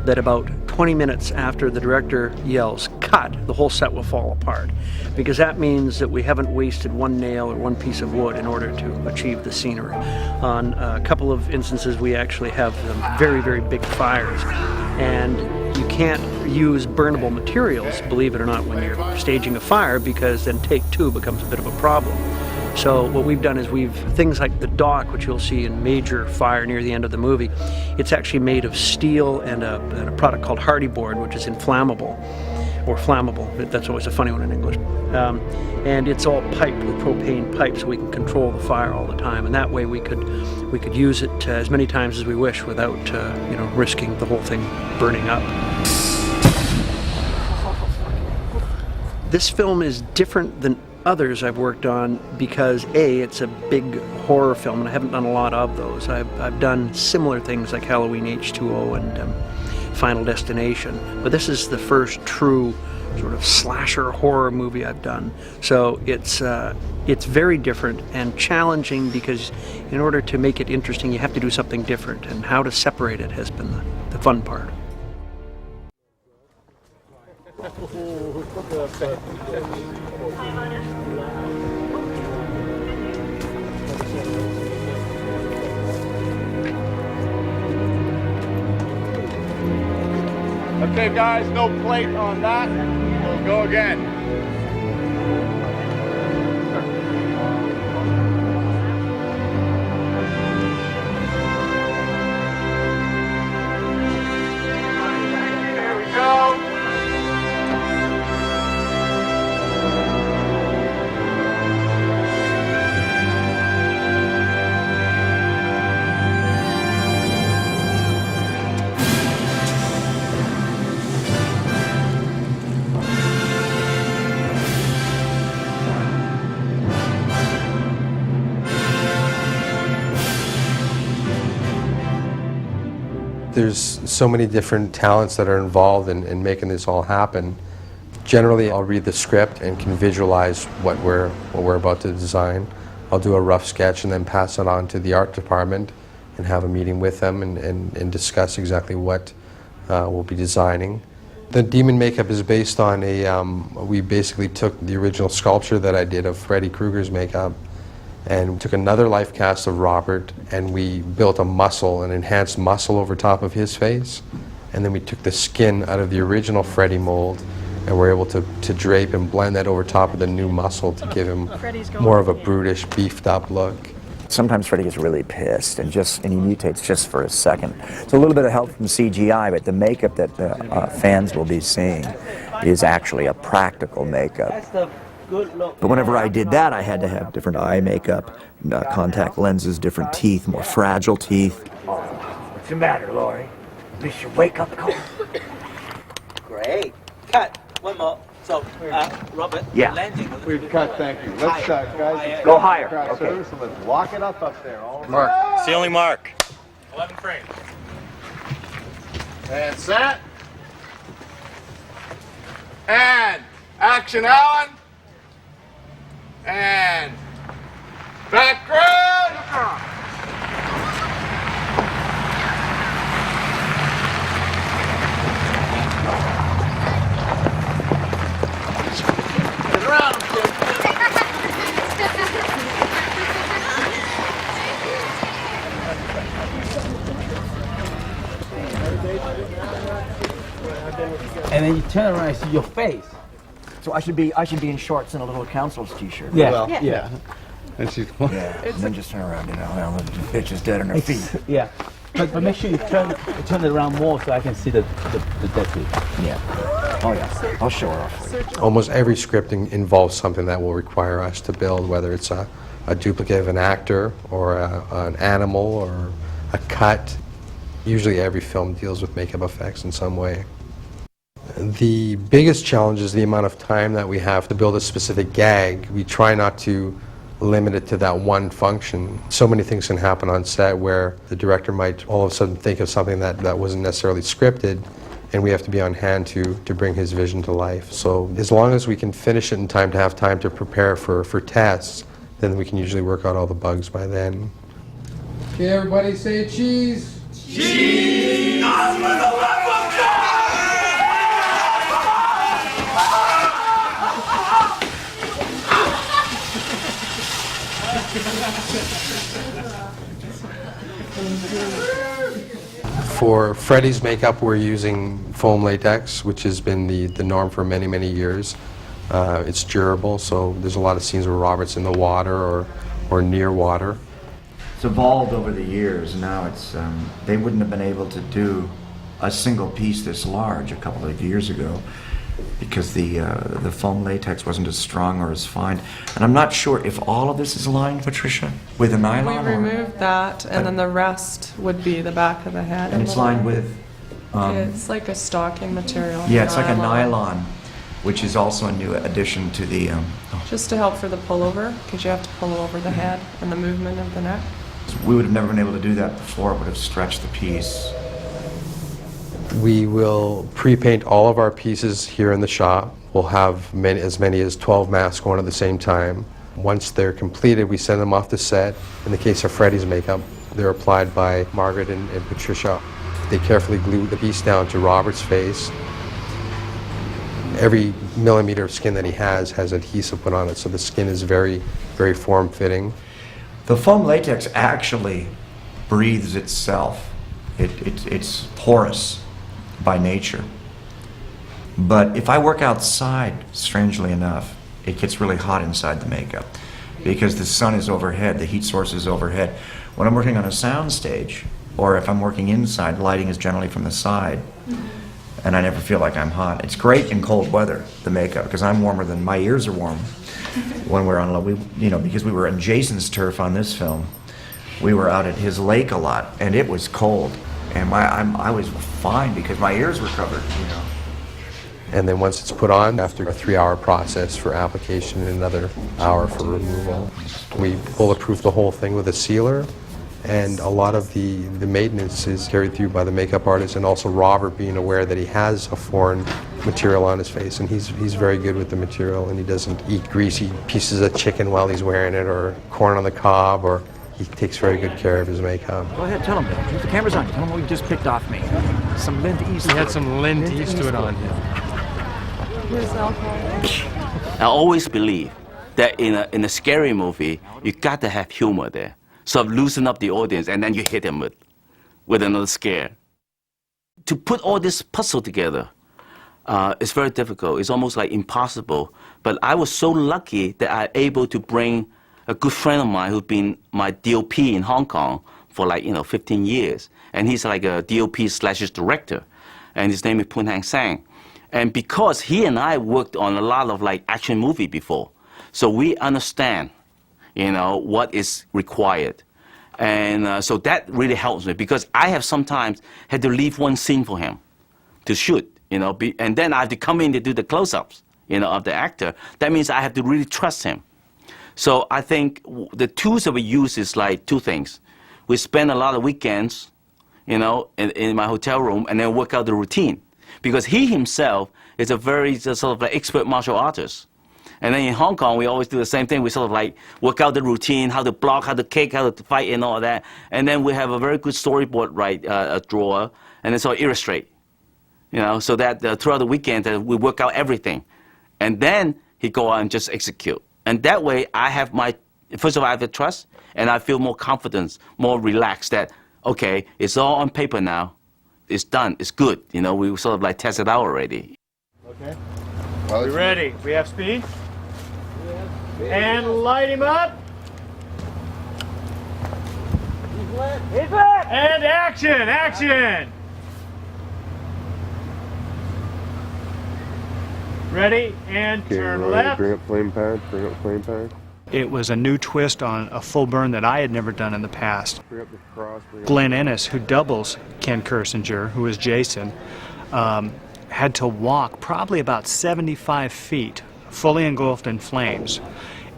that about 20 minutes after the director yells cut, the whole set will fall apart, because that means that we haven't wasted one nail or one piece of wood in order to achieve the scenery. On a couple of instances we actually have very, very big fires, and you can't use burnable materials, believe it or not, when you're staging a fire, because then take two becomes a bit of a problem. So what we've done is things like the dock, which you'll see in major fire near the end of the movie, it's actually made of steel and a product called hardy board, which is inflammable, or flammable. That's always a funny one in English. And it's all piped with propane pipes, so we can control the fire all the time. And that way we could use it as many times as we wish without risking the whole thing burning up. This film is different than others I've worked on because A, it's a big horror film, and I haven't done a lot of those. I've done similar things like Halloween H2O and Final Destination, but this is the first true sort of slasher horror movie I've done. So it's very different and challenging, because in order to make it interesting you have to do something different, and how to separate it has been the fun part. Okay, guys, no plate on that. We'll go again. Here we go. There's so many different talents that are involved in making this all happen. Generally, I'll read the script and can visualize what we're about to design. I'll do a rough sketch and then pass it on to the art department and have a meeting with them and discuss exactly what we'll be designing. The demon makeup is based on we basically took the original sculpture that I did of Freddy Krueger's makeup, and we took another life cast of Robert, and we built a muscle, an enhanced muscle over top of his face, and then we took the skin out of the original Freddy mold, and we're able to drape and blend that over top of the new muscle to give him more of a brutish, beefed up look. Sometimes Freddy gets really pissed and he mutates just for a second. So a little bit of help from CGI, but the makeup that fans will be seeing is actually a practical makeup. But whenever I did that, I had to have different eye makeup, contact lenses, different teeth, more fragile teeth. What's the matter, Laurie? This your wake-up call? Great. Cut. One more. So, Robert, Yeah. landing. We've cut, thank you. Let's guys. Go higher. Okay. Okay. So let's lock it up there. All right. Mark. It's the only mark. 11 frames. And set. And action, Alan. And background. Get around him, kid. And then you turn around and see your face. So I should be in shorts and a little counselor's t-shirt. Yeah. Well, Yeah. And she's Yeah. And then just turn around, well, the bitch is dead on her feet. Yeah. But make sure you turn it around more so I can see the dead feet. Yeah. Oh yeah. I'll show her off. Almost every scripting involves something that will require us to build, whether it's a duplicate of an actor or an animal or a cut. Usually every film deals with makeup effects in some way. The biggest challenge is the amount of time that we have to build a specific gag. We try not to limit it to that one function. So many things can happen on set where the director might all of a sudden think of something that wasn't necessarily scripted, and we have to be on hand to bring his vision to life. So as long as we can finish it in time to have time to prepare for tests, then we can usually work out all the bugs by then. Okay, everybody say cheese. Cheese! For Freddy's makeup, we're using foam latex, which has been the norm for many, many years. It's durable, so there's a lot of scenes where Robert's in the water or near water. It's evolved over the years. Now it's they wouldn't have been able to do a single piece this large a couple of years ago because the foam latex wasn't as strong or as fine. And I'm not sure if all of this is lined, Patricia, with a nylon. We removed that, and then the rest would be the back of the head. And it's lined with. It's like a stocking material. Yeah, it's like a nylon, which is also a new addition to the. Just to help for the pullover, because you have to pull over the head and the movement of the neck. We would have never been able to do that before. It would have stretched the piece. We will pre-paint all of our pieces here in the shop. We'll have as many as 12 masks going at the same time. Once they're completed, we send them off the set. In the case of Freddy's makeup, they're applied by Margaret and Patricia. They carefully glue the piece down to Robert's face. Every millimeter of skin that he has adhesive put on it, so the skin is very, very form-fitting. The foam latex actually breathes itself. It's porous by nature. But if I work outside, strangely enough, it gets really hot inside the makeup because the sun is overhead, the heat source is overhead. When I'm working on a sound stage, or if I'm working inside, lighting is generally from the side, and I never feel like I'm hot. It's great in cold weather, the makeup, because I'm warmer than my ears are warm when we're on, because we were on Jason's turf on this film. We were out at his lake a lot, and it was cold, and I was fine because my ears were covered, And then once it's put on, after a 3-hour process for application and another hour for removal, we bulletproof the whole thing with a sealer, and a lot of the maintenance is carried through by the makeup artist, and also Robert being aware that he has a foreign material on his face, and he's very good with the material, and he doesn't eat greasy pieces of chicken while he's wearing it, or corn on the cob, or he takes very good care of his makeup. Go ahead, tell him. Keep the cameras on. Tell him what you just picked off me. Some Lint East. He had some Lint Eastwood on him. I always believe that in a scary movie, you got to have humor there. Sort of loosen up the audience, and then you hit them with another scare. To put all this puzzle together, it's very difficult. It's almost like impossible. But I was so lucky that I was able to bring a good friend of mine who's been my DOP in Hong Kong for 15 years. And he's like a DOP/director. And his name is Poon Hang Sang. And because he and I worked on a lot of action movie before, so we understand, what is required. And so that really helps me, because I have sometimes had to leave one scene for him to shoot, and then I have to come in to do the close-ups, of the actor. That means I have to really trust him. So I think the tools that we use is two things. We spend a lot of weekends, in my hotel room, and then work out the routine. Because he himself is a very sort of expert martial artist. And then in Hong Kong, we always do the same thing. We sort of work out the routine, how to block, how to kick, how to fight, and all that. And then we have a very good storyboard, a drawer, and then sort of illustrate, so that throughout the weekend we work out everything. And then he go out and just execute. And that way, first of all, I have the trust, and I feel more confidence, more relaxed that, okay, it's all on paper now. It's done. It's good. We sort of test it out already. Okay. We ready? We have speed? And light him up. He's lit. And action! Action! Ready? And turn left. Bring up flame pad. Bring up flame pad. It was a new twist on a full burn that I had never done in the past. Bring up the cross. Glenn Ennis, who doubles Ken Kersinger, who is Jason, had to walk probably about 75 feet, fully engulfed in flames.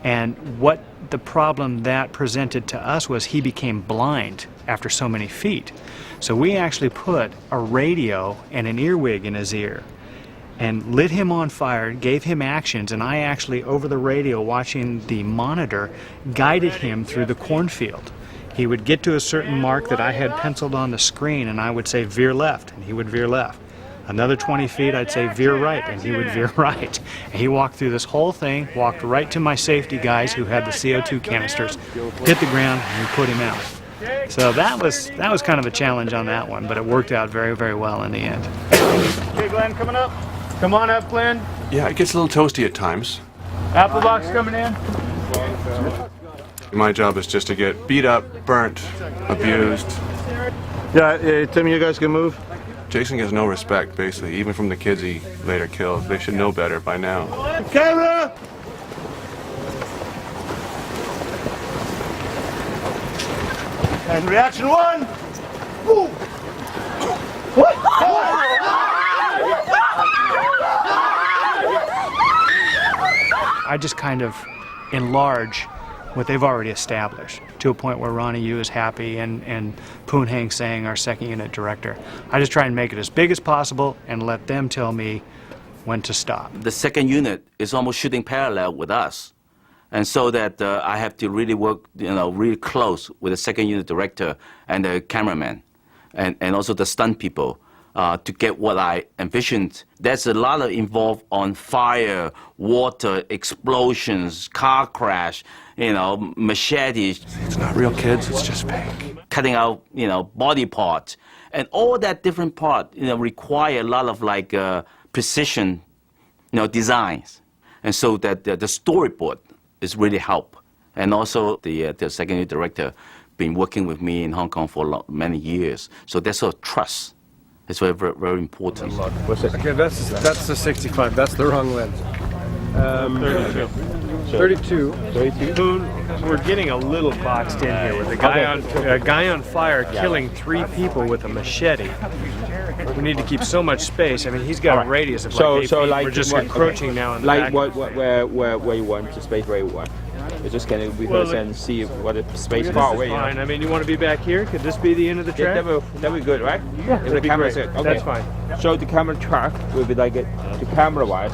And what the problem that presented to us was he became blind after so many feet. So we actually put a radio and an earwig in his ear and lit him on fire, gave him actions, and I actually, over the radio, watching the monitor, guided him through the cornfield. He would get to a certain mark that I had penciled on the screen, and I would say, veer left, and he would veer left. Another 20 feet, I'd say, veer right, and he would veer right. And he walked through this whole thing, walked right to my safety guys who had the CO2 canisters, hit the ground, and we put him out. So that was kind of a challenge on that one, but it worked out very, very well in the end. Okay, Glenn, coming up. Come on up, Glenn. Yeah, it gets a little toasty at times. Apple box coming in. My job is just to get beat up, burnt, abused. Yeah, Tim, you guys can move. Jason gets no respect, basically, even from the kids he later kills. They should know better by now. Camera! And reaction one. Boom! I just kind of enlarge what they've already established to a point where Ronnie Yu is happy and Poon Hang Sang, our second unit director. I just try and make it as big as possible and let them tell me when to stop. The second unit is almost shooting parallel with us. And so that I have to really work, really close with the second unit director and the cameraman and also the stunt people to get what I envisioned. There's a lot of involved on fire, water, explosions, car crash, machetes. It's not real, kids, it's just fake. Cutting out, body parts. And all that different part, require a lot of precision, designs. And so that the storyboard is really help. And also the second unit director been working with me in Hong Kong for many years. So there's a trust. It's very, very, very important. What's it? Okay, that's the 65. That's the wrong lens. 32. 32. We're getting a little boxed in here with a guy on fire killing 3 people with a machete. We need to keep so much space. I mean, he's got a radius of 8 feet. We're just encroaching now in the back. Where you want the space where you want. You just can rehearse and see what the space far away. Fine. I mean, you want to be back here? Could this be the end of the track? Yeah, that would be good, right? Yeah, if the camera great. okay. That's fine. So the camera track will be like it, the camera-wise,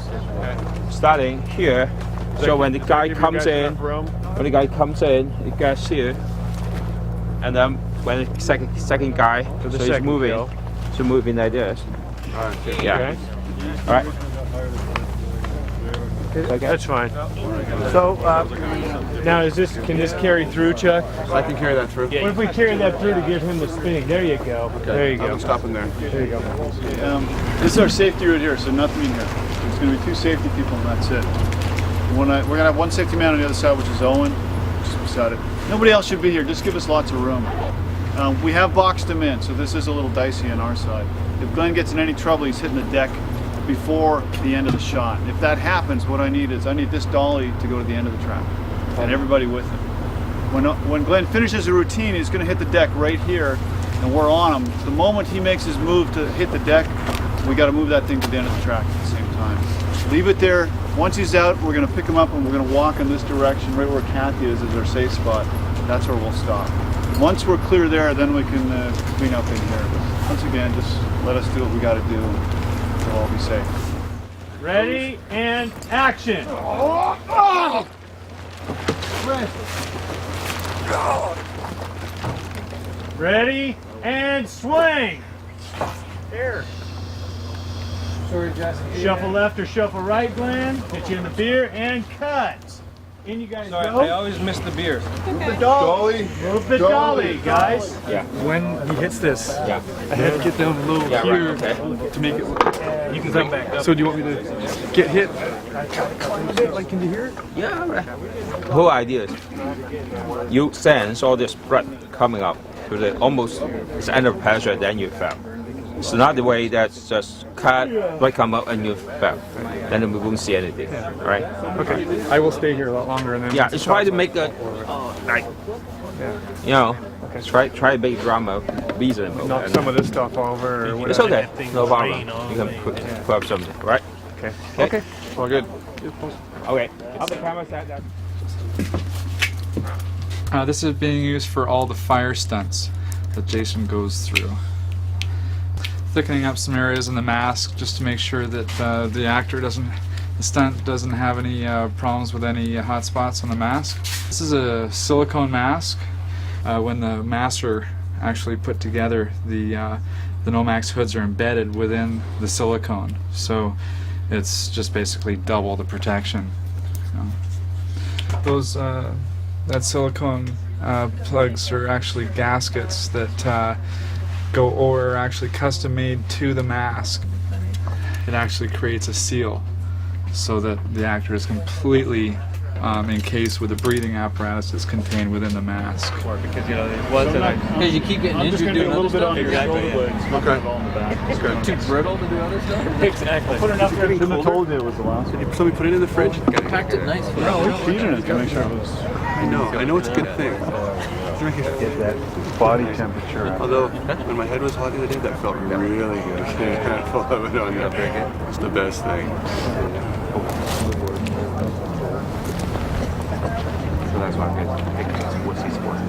starting here. So when the guy comes in, it gets here, and then when the second guy, so he's moving, so moving like this. All right. Yeah. Okay. All right. Okay. That's fine. So now can this carry through, Chuck? I can carry that through. What if we carry that through to give him the spinning? There you go. Okay. There you go. I'm stopping there. There you go. This is our safety route here, so nothing in here. There's going to be 2 safety people, and that's it. We're going to have 1 safety man on the other side, which is Owen, just beside it. Nobody else should be here. Just give us lots of room. We have boxed him in, so this is a little dicey on our side. If Glenn gets in any trouble, he's hitting the deck before the end of the shot. If that happens, what I need this dolly to go to the end of the track and everybody with him. When Glenn finishes a routine, he's going to hit the deck right here, and we're on him. The moment he makes his move to hit the deck, we got to move that thing to the end of the track at the same time. Leave it there. Once he's out, we're going to pick him up and we're going to walk in this direction. Right where Kathy is our safe spot. That's where we'll stop. Once we're clear there, then we can clean up in here. But once again, just let us do what we got to do. We'll all be safe. Ready and action. Ready and swing. There. Sorry, Jesse. Shuffle left or shuffle right, Glenn. Hit you in the beer and cut. In you guys Sorry, go. I always miss the beer. Move the dolly. Move the dolly, guys. Yeah. When he hits this, Yeah. I had to get down a little here right, to make it. You can come back up. So do you want me to get hit? Like, can you hear it? Yeah, right. The whole idea is you sense all this blood coming up to the almost it's under pressure, then you fell. It's not the way that's just cut, blood come up and you fell. Then we won't see anything, right? Okay, I will stay here a lot longer and then. Yeah, try to make a try to make drama reasonable. Knock some of this stuff over. Or it's okay, no problem. You can put up something, right? Okay. Okay. All good. Okay. Have the camera set that. This is being used for all the fire stunts that Jason goes through. Thickening up some areas in the mask just to make sure that the stunt doesn't have any problems with any hot spots on the mask. This is a silicone mask. When the masks are actually put together, the Nomax hoods are embedded within the silicone, so it's just basically double the protection. Those that silicone plugs are actually gaskets that go or are actually custom made to the mask. It actually creates a seal so that the actor is completely encased with the breathing apparatus that's contained within the mask. Because it wasn't. Because you keep getting injured doing other stuff. Exactly. Okay. Too brittle to do other stuff. Exactly. Put enough there. Shouldn't have told you it was the last one. So we put it in the fridge. Packed it nice. No, we're feeding it to make sure it was. I know it's a good thing. Get that body temperature. Although, when my head was hot the other day, that felt really good. Yeah, full of it on there. It's the best thing. So that's why I'm picking this wussy sport.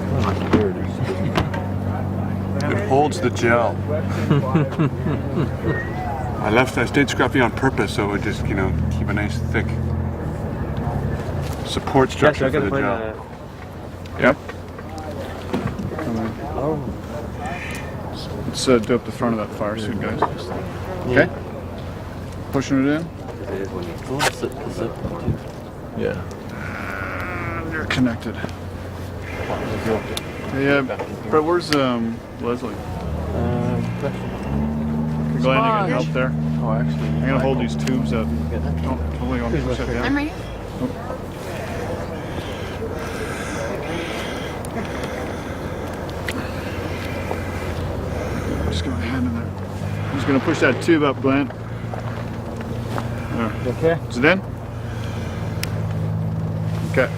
It holds the gel. I stayed scruffy on purpose so it would just, keep a nice thick support structure for the gel. Yep. Let's do up the front of that fire suit, guys. Okay? Pushing it in? Yeah. You're connected. Yeah, Brett, where's Leslie? Glenn, you can help there? Oh, actually. I'm going to hold these tubes up. Totally on push that down. I'm right here. Just get my hand in there. I'm just going to push that tube up, Glenn. There. Okay. Is it in? Okay.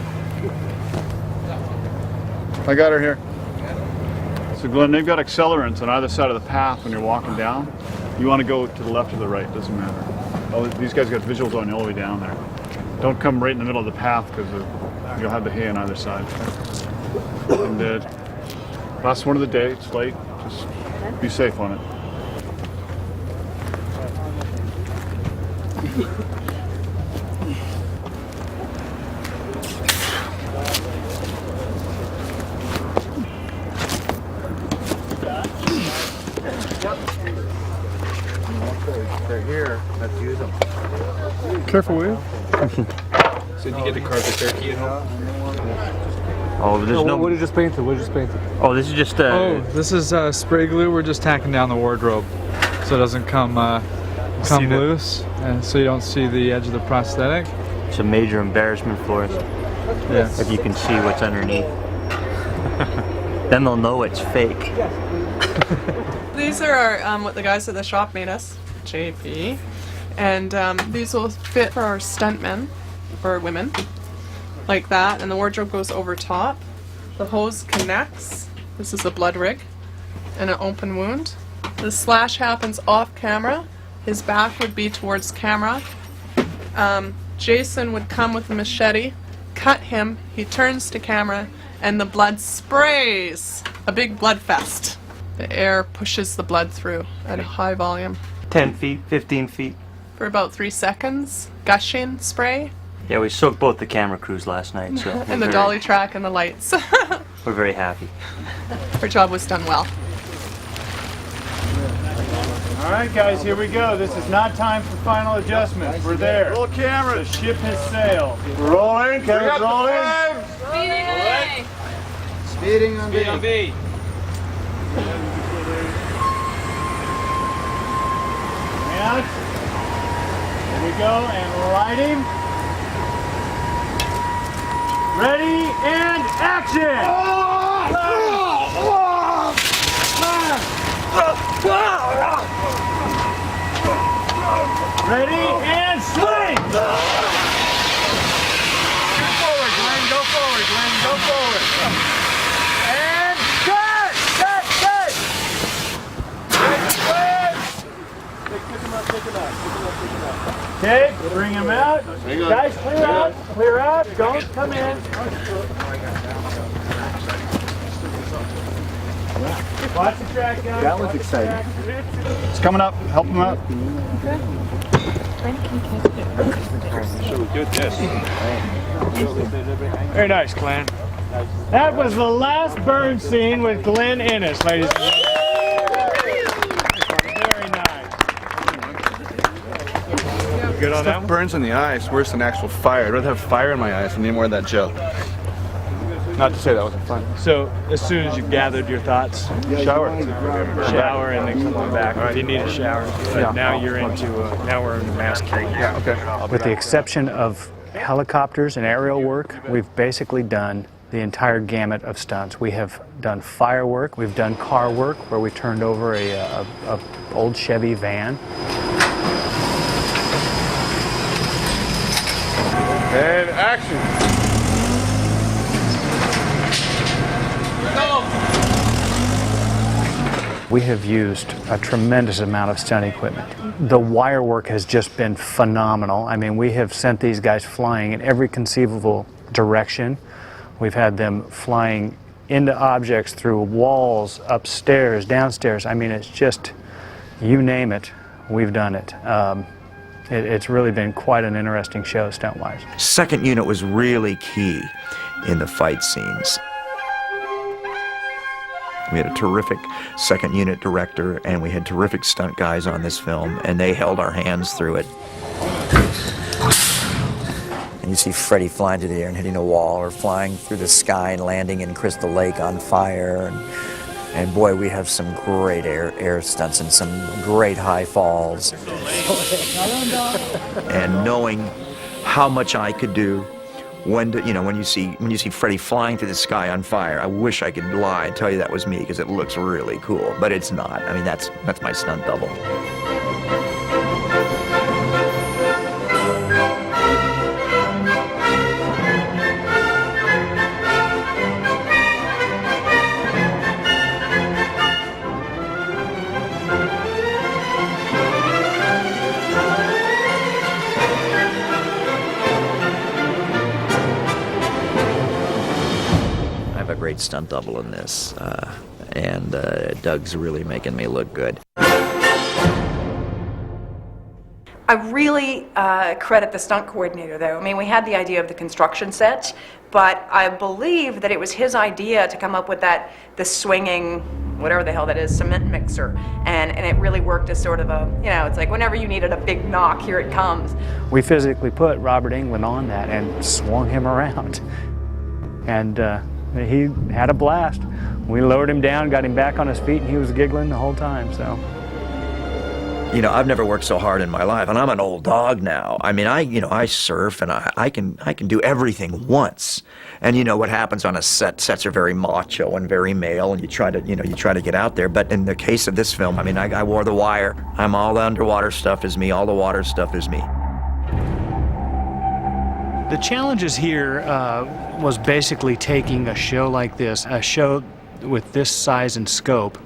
I got her here. So Glenn, they've got accelerants on either side of the path when you're walking down. You want to go to the left or the right, doesn't matter. Oh, these guys got visuals on you all the way down there. Don't come right in the middle of the path because you'll have the hay on either side. And last one of the day, it's late, just be safe on it. They're here. Let's use them. Careful, will you? So did you get the carpet turkey at home? Oh, there's no. What did you just paint it? What did you just paint it? Oh, this is just. This is spray glue. We're just tacking down the wardrobe so it doesn't come loose, and so you don't see the edge of the prosthetic. It's a major embarrassment for us. Yes. If you can see what's underneath, then they'll know it's fake. These are what the guys at the shop made us, JP, and these will fit for our stuntmen or women, like that, and the wardrobe goes over top. The hose connects. This is a blood rig and an open wound. The slash happens off camera. His back would be towards camera. Jason would come with a machete, cut him, he turns to camera, and the blood sprays. A big blood fest. The air pushes the blood through at a high volume. 10 feet, 15 feet. For about 3 seconds. Gushing spray. Yeah, we soaked both the camera crews last night, so. And the dolly track and the lights. We're very happy. Our job was done well. All right, guys, here we go. This is not time for final adjustments. We're there. Roll camera. The ship has sailed. We're rolling. Camera's rolling. Speeding on B. Speed on B. Out. Here we go, and lighting. Ready, and action! Ready, and swing! Go forward, Glenn, go forward, Glenn, go forward. And cut! Cut! Cut! Pick him up, pick him up, pick him up, pick him up. Okay, bring him out. Guys, clear out. Clear out. Don't come in. Watch the track, guys. That was exciting. It's coming up. Help him out. Very nice, Glenn. That was the last burn scene with Glenn Innes, ladies and gentlemen. Very nice. Good on that one? Burns in the eye is worse than actual fire. I'd rather have fire in my eyes than any more of that gel. Not to say that wasn't fun. So, as soon as you gathered your thoughts, shower, and then come on back. If you need a shower. But now you're into, now we're into mass carrying. Yeah, okay. With the exception of helicopters and aerial work, we've basically done the entire gamut of stunts. We have done fire work, we've done car work where we turned over a old Chevy van. And action. We have used a tremendous amount of stunt equipment. The wire work has just been phenomenal. I mean, we have sent these guys flying in every conceivable direction. We've had them flying into objects, through walls, upstairs, downstairs. I mean, it's just, you name it, we've done it. It's really been quite an interesting show, stunt-wise. Second unit was really key in the fight scenes. We had a terrific second unit director, and we had terrific stunt guys on this film, and they held our hands through it. And you see Freddy flying through the air and hitting a wall, or flying through the sky and landing in Crystal Lake on fire. And boy, we have some great air stunts and some great high falls. And knowing how much I could do, when you see Freddy flying through the sky on fire, I wish I could lie and tell you that was me, because it looks really cool, but it's not. I mean, that's my stunt double. Great stunt double in this, and Doug's really making me look good. I really credit the stunt coordinator, though. I mean, we had the idea of the construction set, but I believe that it was his idea to come up with the swinging, whatever the hell that is, cement mixer, and it really worked as sort of a, it's like whenever you needed a big knock, here it comes. We physically put Robert Englund on that and swung him around, and he had a blast. We lowered him down, got him back on his feet, and he was giggling the whole time, so. I've never worked so hard in my life, and I'm an old dog now. I mean, I surf, and I can do everything once. And what happens on a set? Sets are very macho and very male, and you try to get out there. But in the case of this film, I mean, I wore the wire. All the underwater stuff is me. All the water stuff is me. The challenges here was basically taking a show like this, a show with this size and scope,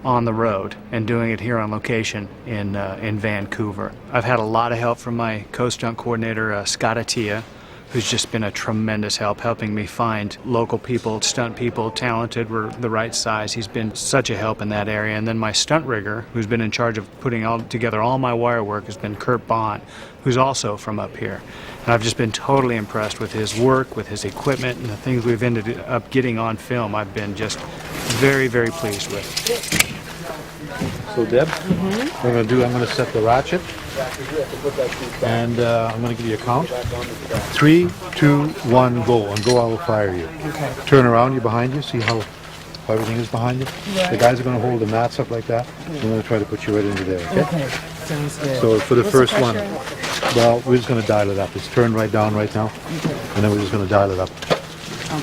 on the road and doing it here on location in Vancouver. I've had a lot of help from my co-stunt coordinator, Scott Attia, who's just been a tremendous help, helping me find local people, stunt people, talented, were the right size. He's been such a help in that area. And then my stunt rigger, who's been in charge of putting together all my wire work, has been Kurt Bond, who's also from up here. And I've just been totally impressed with his work, with his equipment, and the things we've ended up getting on film. I've been just very, very pleased with. So Deb, what I'm going to set the ratchet, and I'm going to give you a count. 3, 2, 1, go. On go, I will fire you. Okay. Turn around, you're behind you. See how everything is behind you? Right. The guys are going to hold the mats up like that. I'm going to try to put you right into there, okay? Okay, sounds good. So for the What's first the one, well, we're just going to dial it up. It's turned right down right now, and then we're just going to dial it up.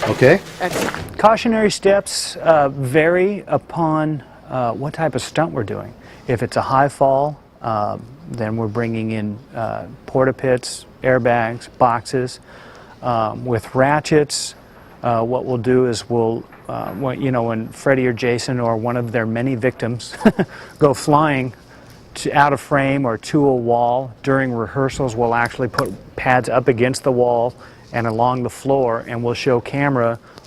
Okay? Excellent. Cautionary steps vary upon what type of stunt we're doing. If it's a high fall, then we're bringing in porta-pits, airbags, boxes. With ratchets, what we'll do is when Freddy or Jason or one of their many victims go flying out of frame or to a wall. During rehearsals, we'll actually put pads up against the wall and along the floor, and we'll show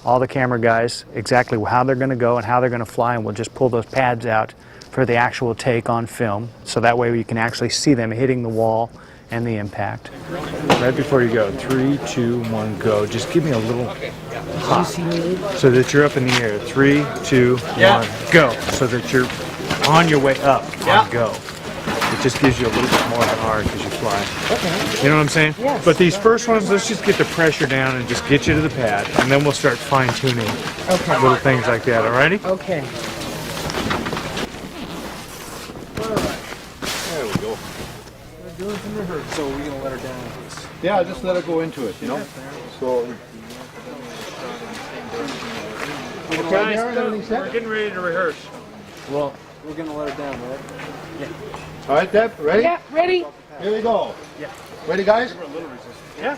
all the camera guys, exactly how they're going to go and how they're going to fly, and we'll just pull those pads out for the actual take on film, so that way you can actually see them hitting the wall and the impact. Right before you go, 3, 2, 1, go. Just give me a little hop so that you're up in the air. 3, 2, 1, go. So that you're on your way up on go. It just gives you a little bit more of an arc as you fly. Okay. You know what I'm saying? Yes. But these first ones, let's just get the pressure down and just get you to the pad, and then we'll start fine-tuning little things like that, alrighty? Okay. There we go. We're doing some rehearsal, so we're gonna let her down with this. Yeah, just let her go into it, you know? So, Guys, we're getting ready to rehearse. Well, we're gonna let her down, right? Yeah. all right, Deb, ready? Yeah, ready? Here we go. Yeah. Ready, guys? Yeah.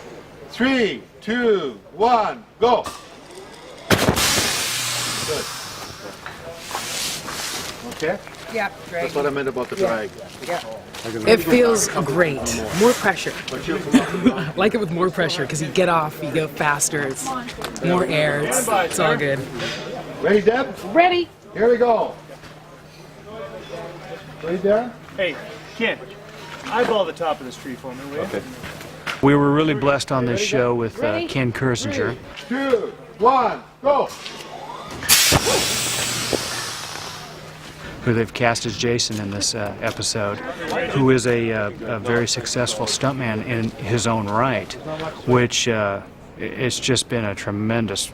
3, 2, 1, go. Good. Okay? Yeah, drag. That's what I meant about the drag. Yeah. It feels great. More pressure. I like it with more pressure because you get off, you go faster, it's more air, it's all good. Ready, Deb? Ready. Here we go. Ready, Darren? Hey, Ken, eyeball the top of this tree for me, will you? Okay. We were really blessed on this show with Ken Kersinger. 2, 1, go. Who they've cast as Jason in this episode, who is a very successful stuntman in his own right, which it's just been a tremendous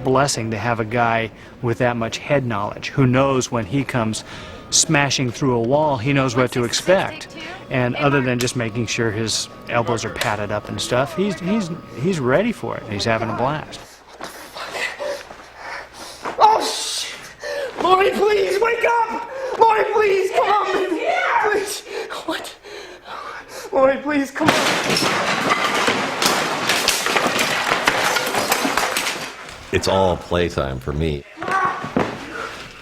blessing to have a guy with that much head knowledge, who knows when he comes smashing through a wall, he knows what to expect. And other than just making sure his elbows are padded up and stuff, he's ready for it. He's having a blast. Oh, shit! Lori, please, wake up! Lori, please, come on, baby! Please! What? Lori, please, come on! It's all playtime for me.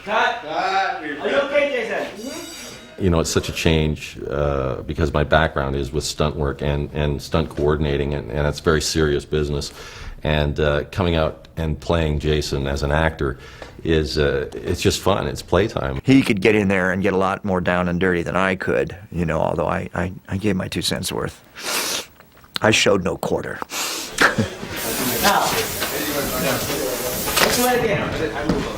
Cut! Are you okay, Jason? You know, it's such a change because my background is with stunt work and stunt coordinating, and it's very serious business. And coming out and playing Jason as an actor is it's just fun. It's playtime. He could get in there and get a lot more down and dirty than I could, you know, although I gave my 2 cents worth. I showed no quarter. Now, let's do it again.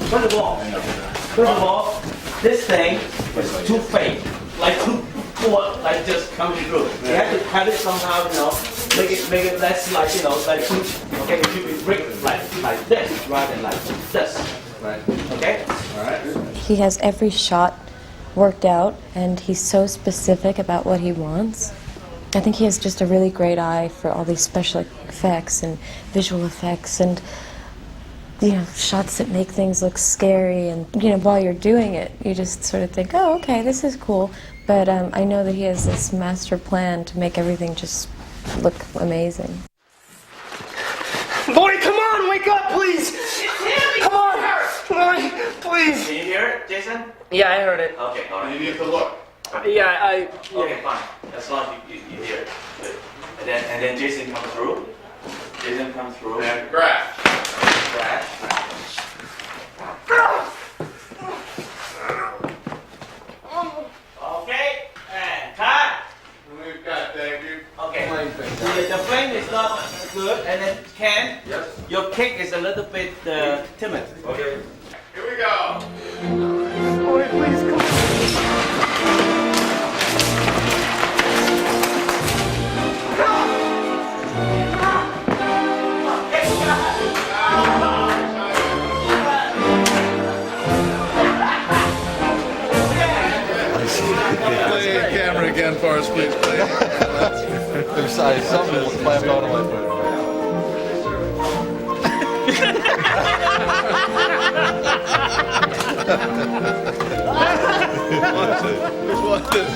First of all, this thing is too fake. Like too poor, like just coming through. You have to cut it somehow, you know, make it less like, you know, like too, okay, it should be brick like this rather than like this. Right. Okay? Alright. He has every shot worked out, and he's so specific about what he wants. I think he has just a really great eye for all these special effects and visual effects and, you know, shots that make things look scary. And, you know, while you're doing it, you just sort of think, oh, okay, this is cool. But I know that he has this master plan to make everything just look amazing. Lori, come on, wake up, please! Come on! Lori, please! Can you hear it, Jason? Yeah, I heard it. Okay, all right. You need to look. Yeah, Okay, fine. As long as you hear it. Good. And then Jason comes through. Jason comes through. And crash. Crash. Okay, and cut. We've got, thank you. Okay. The flame is not good, and then Ken, your kick is a little bit timid. Okay. Here we go. Lori, please, come on. Play camera again for us, please. I'm sorry, something was slammed out of my foot. Just wanted to-